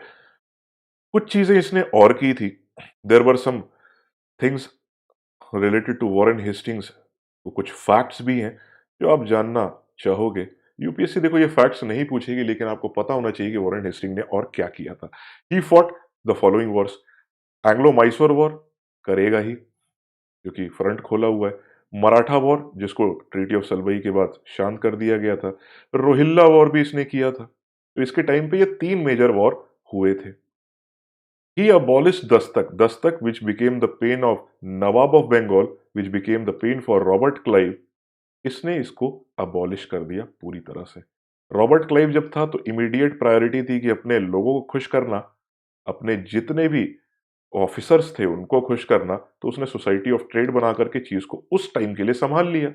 A: कुछ चीजें इसने और की थी। There were some things related to Warren Hastings, तो कुछ फैक्ट्स भी हैं जो आप जानना चाहोगे। यूपीएससी देखो ये फैक्ट्स नहीं पूछेगी, लेकिन आपको पता होना चाहिए कि वॉरेन हेस्टिंग ने और क्या किया था। He fought the following Wars. Anglo Mysore war करेगा ही, क्योंकि फ्रंट खोला हुआ है। मराठा वॉर, जिसको ट्रीटी ऑफ सलवई के बाद शांत कर दिया गया था। रोहिल्ला वॉर भी इसने किया था। तो इसके टाइम पे ये 3 मेजर वॉर हुए थे। He abolished Dastak, which became the pain of Nawab of Bengal, which became the pain for Robert Clive. इसने इसको अबॉलिश कर दिया पूरी तरह से। रॉबर्ट क्लाइव जब था तो इमीडिएट प्रायोरिटी थी कि अपने लोगों को खुश करना, अपने जितने भी ऑफिसर्स थे उनको खुश करना, तो उसने सोसाइटी ऑफ ट्रेड बना करके चीज को उस टाइम के लिए संभाल लिया।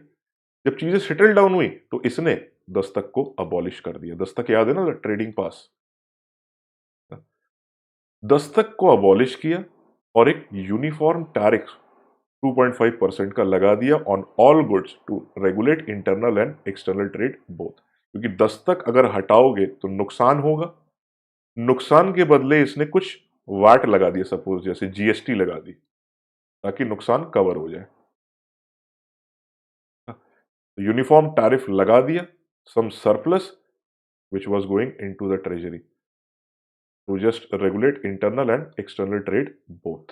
A: जब चीजें सेटल डाउन हुई तो इसने दस्तक को अबॉलिश कर दिया। दस्तक याद है ना, ट्रेडिंग पास। दस्तक को अबॉलिश किया और एक यूनिफॉर्म टैरिफ 2.5% का लगा दिया on all goods to regulate internal and external trade both. क्योंकि दस्तक अगर हटाओगे तो नुकसान होगा, नुकसान के बदले इसने कुछ वाट लगा दिया, सपोज जैसे जीएसटी लगा दी, ताकि नुकसान कवर हो जाए। यूनिफॉर्म टैरिफ लगा दिया, सम surplus which was going into the treasury to just regulate internal and external trade both.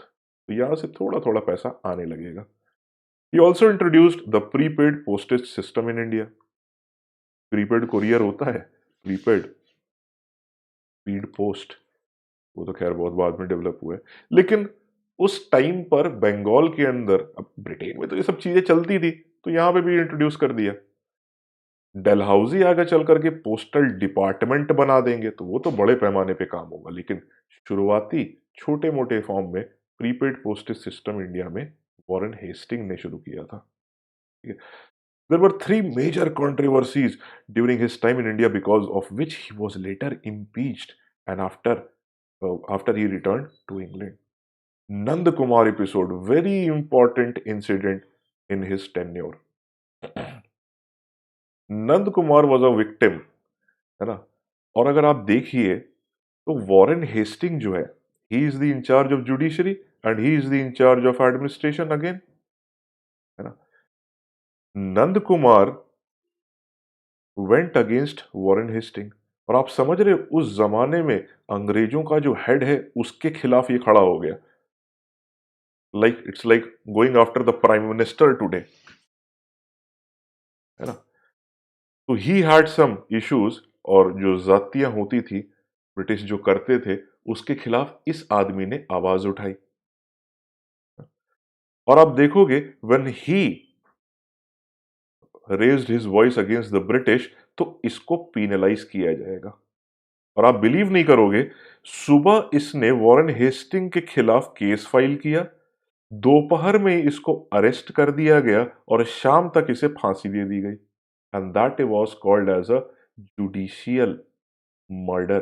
A: तो यहां से थोड़ा थोड़ा पैसा आने लगेगा। He also introduced the prepaid postage system in India. Prepaid courier होता है, प्रीपेड स्पीड पोस्ट, वो तो खैर बहुत बाद में डेवलप हुआ है। लेकिन उस टाइम पर बंगाल के अंदर, अब ब्रिटेन में तो ये सब चीजें चलती थी, तो यहां पे भी इंट्रोड्यूस कर दिया। डलहौजी आगे चल करके पोस्टल डिपार्टमेंट बना देंगे तो वो तो बड़े पैमाने पे काम होगा, लेकिन शुरुआती छोटे मोटे फॉर्म में प्रीपेड पोस्टेज सिस्टम इंडिया में वॉरेन हेस्टिंग ने शुरू किया था। There were three major controversies during his time in India, because of which he was later impeached and after he returned to England. Nand Kumar episode, very important incident in his tenure. Nand Kumar was a victim, है ना। और अगर आप देखिए तो Warren Hasting जो है, he is the incharge of judiciary and he is the incharge of administration again, है ना। Nand Kumar went against Warren Hasting, और आप समझ रहे उस जमाने में अंग्रेजों का जो हेड है उसके खिलाफ ये खड़ा हो गया। Like it's like going after the prime minister today, है ना। तो ही हैड सम इश्यूज, और जो जातियां होती थी ब्रिटिश जो करते थे उसके खिलाफ इस आदमी ने आवाज उठाई। और आप देखोगे when he raised his voice against the British, तो इसको पीनलाइज किया जाएगा। और आप बिलीव नहीं करोगे, सुबह इसने वॉरेन हेस्टिंग के खिलाफ केस फाइल किया, दोपहर में इसको अरेस्ट कर दिया गया और शाम तक इसे फांसी दे दी गई। And that was called as a judicial murder.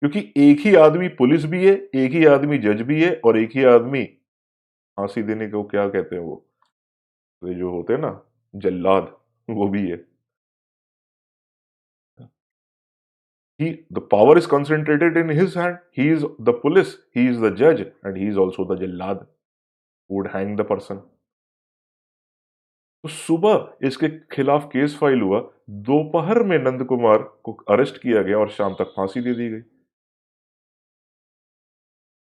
A: क्योंकि एक ही आदमी पुलिस भी है, एक ही आदमी जज भी है, और एक ही आदमी फांसी देने को क्या कहते हैं वो, वे जो होते हैं ना जल्लाद, वो भी है। The power is concentrated in his hand. He is the police, he is the judge, and he is also the jallad who would hang the person. तो सुबह इसके खिलाफ केस फाइल हुआ, दोपहर में नंद कुमार को अरेस्ट किया गया और शाम तक फांसी दे दी गई।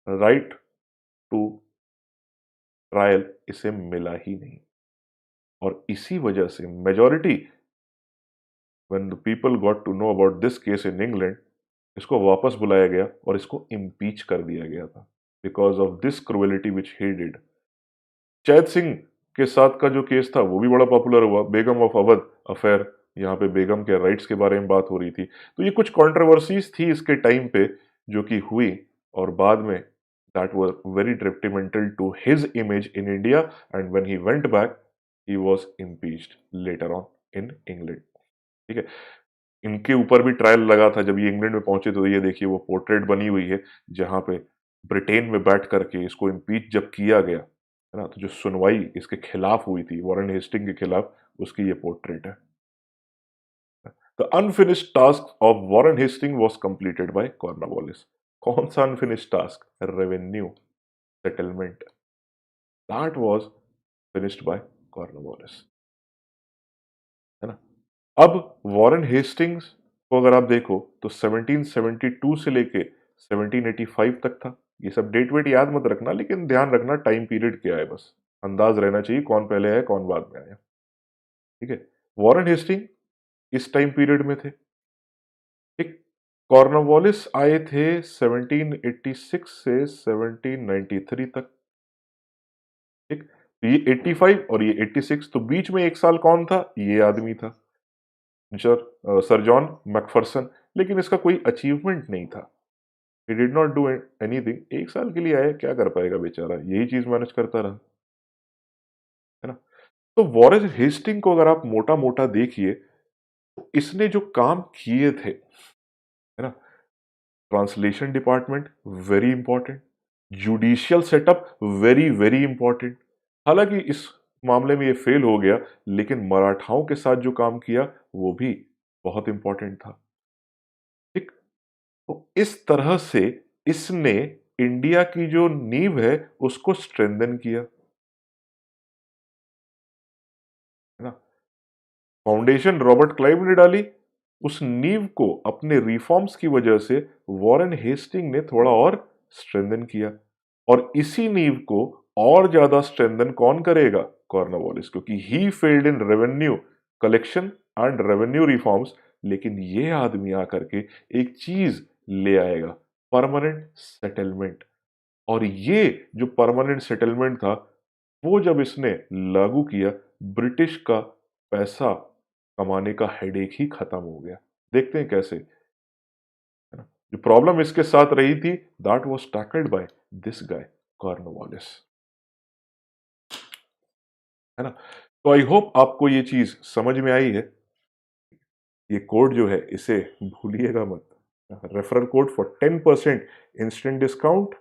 A: राइट टू ट्रायल इसे मिला ही नहीं, और इसी वजह से majority, when the people got to know about this case in England, इसको वापस बुलाया गया और इसको इम्पीच कर दिया गया था, because of this cruelty which he did. चैत सिंह के साथ का जो केस था वो भी बड़ा पॉपुलर हुआ, बेगम ऑफ अवध अफेयर, यहाँ पे बेगम के राइट्स के बारे में बात हो रही थी। तो ये कुछ कंट्रोवर्सीज थी इसके टाइम पे जो कि हुई, और बाद में that was very detrimental to his image in India, and when he went back he was impeached later on in England. ठीक है, इनके ऊपर भी ट्रायल लगा था। जब ये इंग्लैंड में पहुंचे तो ये देखिए वो पोर्ट्रेट बनी हुई है, जहां पे ब्रिटेन में बैठ करके इसको इम्पीच जब किया गया, है ना, तो जो सुनवाई इसके खिलाफ हुई थी वॉरेन हेस्टिंग के खिलाफ, उसकी ये पोर्ट्रेट है। The unfinished task of Warren Hasting was completed by Cornwallis. कौन सा unfinished task? Revenue settlement, that was finished by Cornwallis, है ना। अब वॉरेन हेस्टिंग्स को अगर आप देखो तो 1772 से लेके 1785 तक था। ये सब डेट वेट याद मत रखना, लेकिन ध्यान रखना टाइम पीरियड क्या है बस। अंदाज रहना चाहिए कौन पहले आया कौन बाद में आया। ठीक है, वॉरेन हेस्टिंग इस टाइम पीरियड में थे। ठीक, कॉर्नवालिस आए थे 1786 से 1793 तक। ठीक, तो ये 85 और ये 86, तो बीच में एक साल कौन था? ये आदमी था, सर जॉन मैकफरसन। लेकिन इसका कोई अचीवमेंट नहीं था, ही डिड नॉट डू एनीथिंग। एक साल के लिए आया, क्या कर पाएगा बेचारा, यही चीज मैनेज करता रहा, है ना। तो वॉरेन हेस्टिंग को अगर आप मोटा मोटा देखिए, तो इसने जो काम किए थे, है ना, translation department very important, judicial setup very very important. हालांकि इस मामले में ये फेल हो गया, लेकिन मराठाओं के साथ जो काम किया वो भी बहुत इंपॉर्टेंट था। ठीक, तो इस तरह से इसने इंडिया की जो नींव है उसको स्ट्रेंथन किया, है ना। फाउंडेशन रॉबर्ट क्लाइव ने डाली, उस नींव को अपने रिफॉर्म्स की वजह से वॉरेन हेस्टिंग ने थोड़ा और स्ट्रेंथन किया। और इसी नींव को और ज्यादा स्ट्रेंथन कौन करेगा? कॉर्नवालिस, क्योंकि he failed in revenue collection and revenue reforms. लेकिन ये आदमी आकर के एक चीज ले आएगा, परमानेंट सेटलमेंट। और ये जो परमानेंट सेटलमेंट था, वो जब इसने लागू किया, ब्रिटिश का पैसा कमाने का हेडेक ही खत्म हो गया। देखते हैं कैसे, है ना। जो प्रॉब्लम इसके साथ रही थी, that was tackled by this guy Cornwallis, है ना। तो आई होप आपको ये चीज समझ में आई है। ये कोड जो है इसे भूलिएगा मत, referral code for 10% instant discount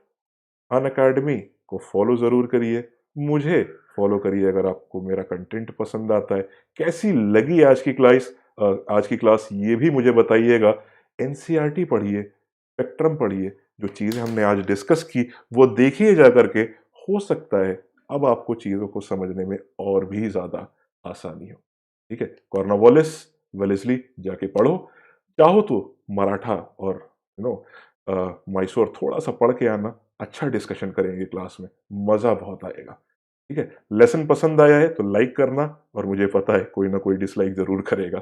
A: Unacademy को फॉलो जरूर करिए, मुझे फॉलो करिए अगर आपको मेरा कंटेंट पसंद आता है। कैसी लगी आज की क्लास ये भी मुझे बताइएगा। एनसीईआरटी पढ़िए, स्पेक्ट्रम पढ़िए, जो चीज़ें हमने आज डिस्कस की वो देखिए जा करके। हो सकता है अब आपको चीज़ों को समझने में और भी ज़्यादा आसानी हो। ठीक है, कॉर्नवालिस, वेलेस्ली जाके पढ़ो, चाहो तो मराठा और मैसूर थोड़ा सा पढ़ के आना। अच्छा डिस्कशन करेंगे क्लास में, मजा बहुत आएगा। ठीक है, लेसन पसंद आया है तो लाइक करना, और मुझे पता है कोई ना कोई डिसलाइक जरूर करेगा।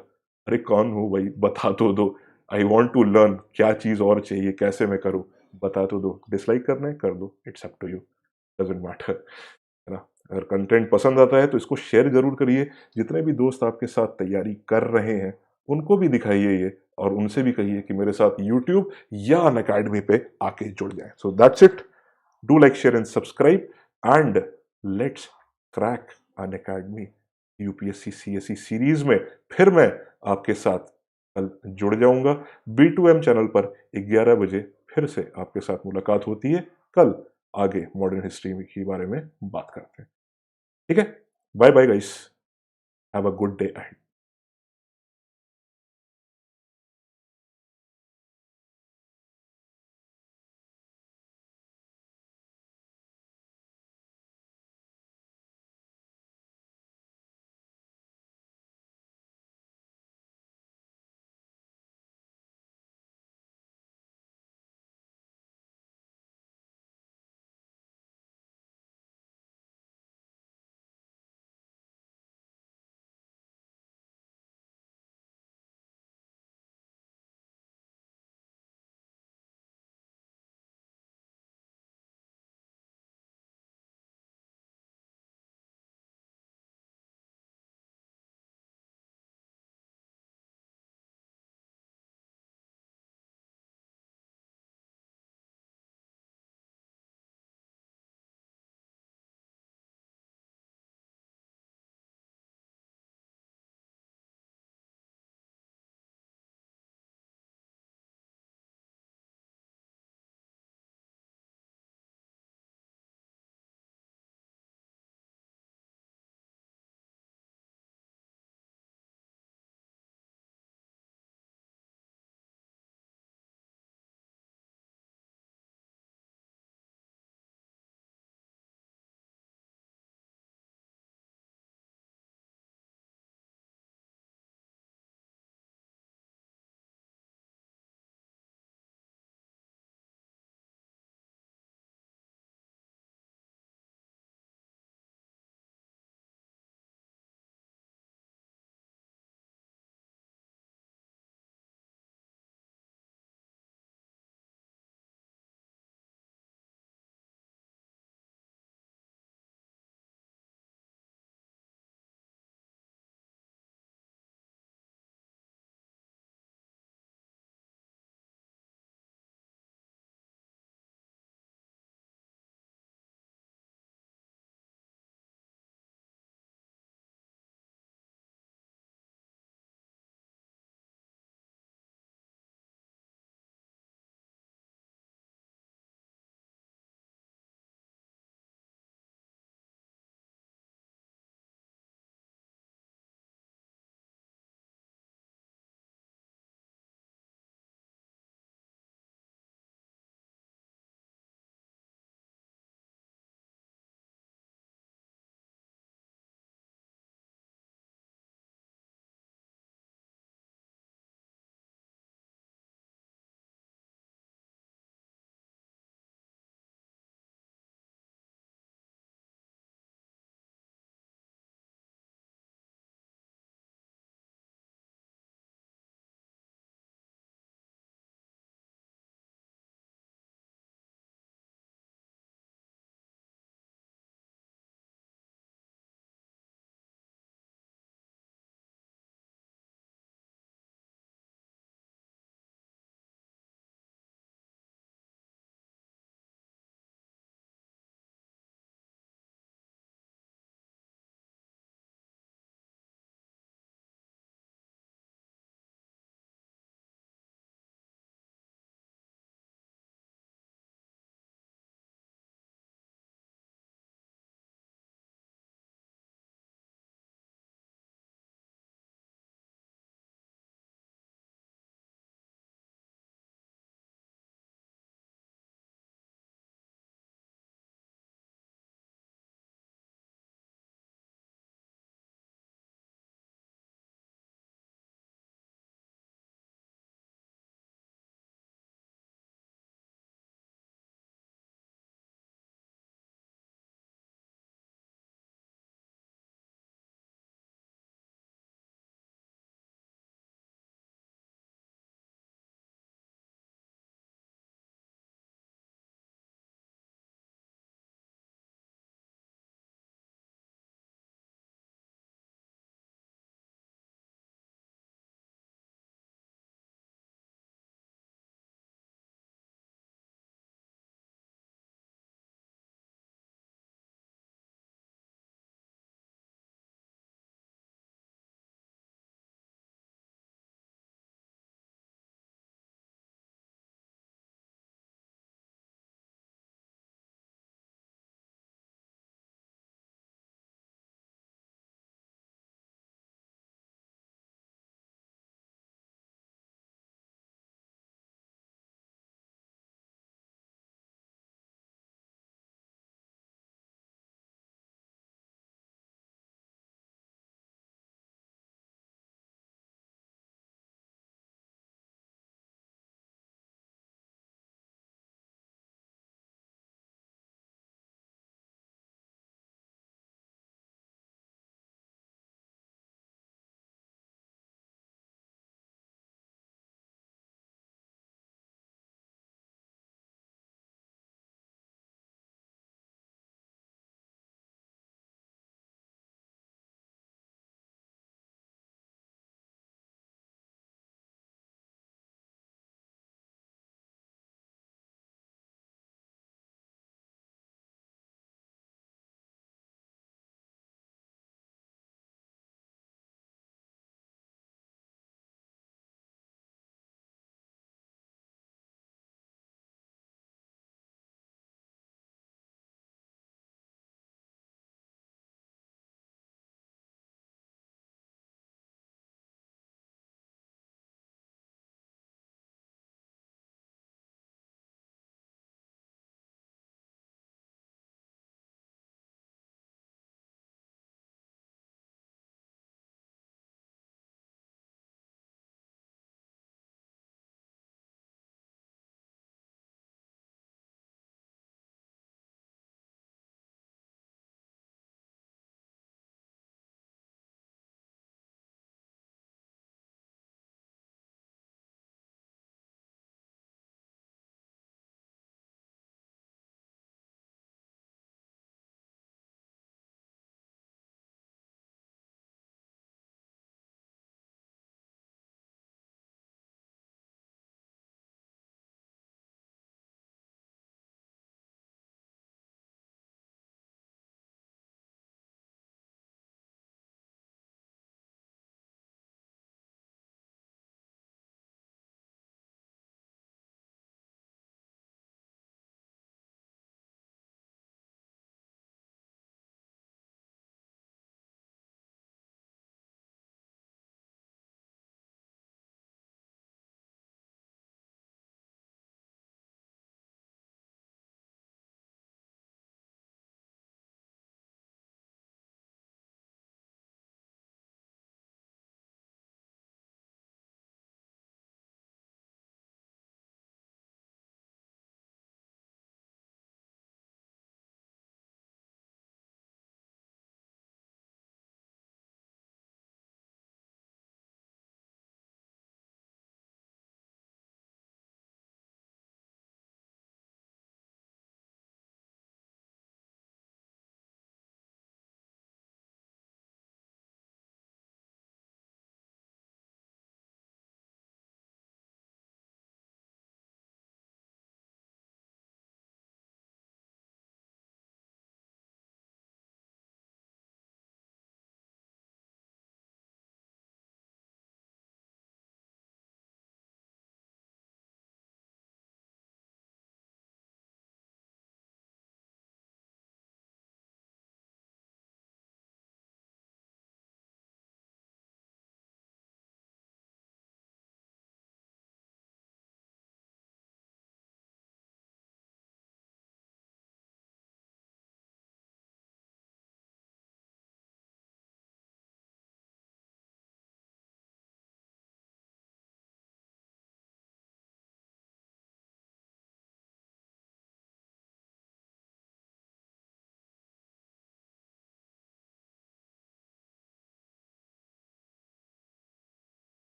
A: अरे कौन हूँ भाई, बता तो दो। आई वॉन्ट टू लर्न, क्या चीज और चाहिए, कैसे मैं करूँ, बता तो दो। डिसलाइक करना है कर दो, it's up to you, doesn't matter, है ना। अगर कंटेंट पसंद आता है तो इसको शेयर जरूर करिए। जितने भी दोस्त आपके साथ तैयारी कर रहे हैं उनको भी दिखाइए ये, और उनसे भी कहिए कि मेरे साथ यूट्यूब या अन अकेडमी पे आके जुड़ जाए। So that's it, do like share and subscribe, and let's crack Unacademy UPSC CSE series में। फिर मैं आपके साथ कल जुड़ जाऊंगा B2M चैनल पर 11 बजे। फिर से आपके साथ मुलाकात होती है कल, आगे मॉडर्न हिस्ट्री के बारे में बात करते हैं। ठीक है, bye bye guys, have a good day ahead.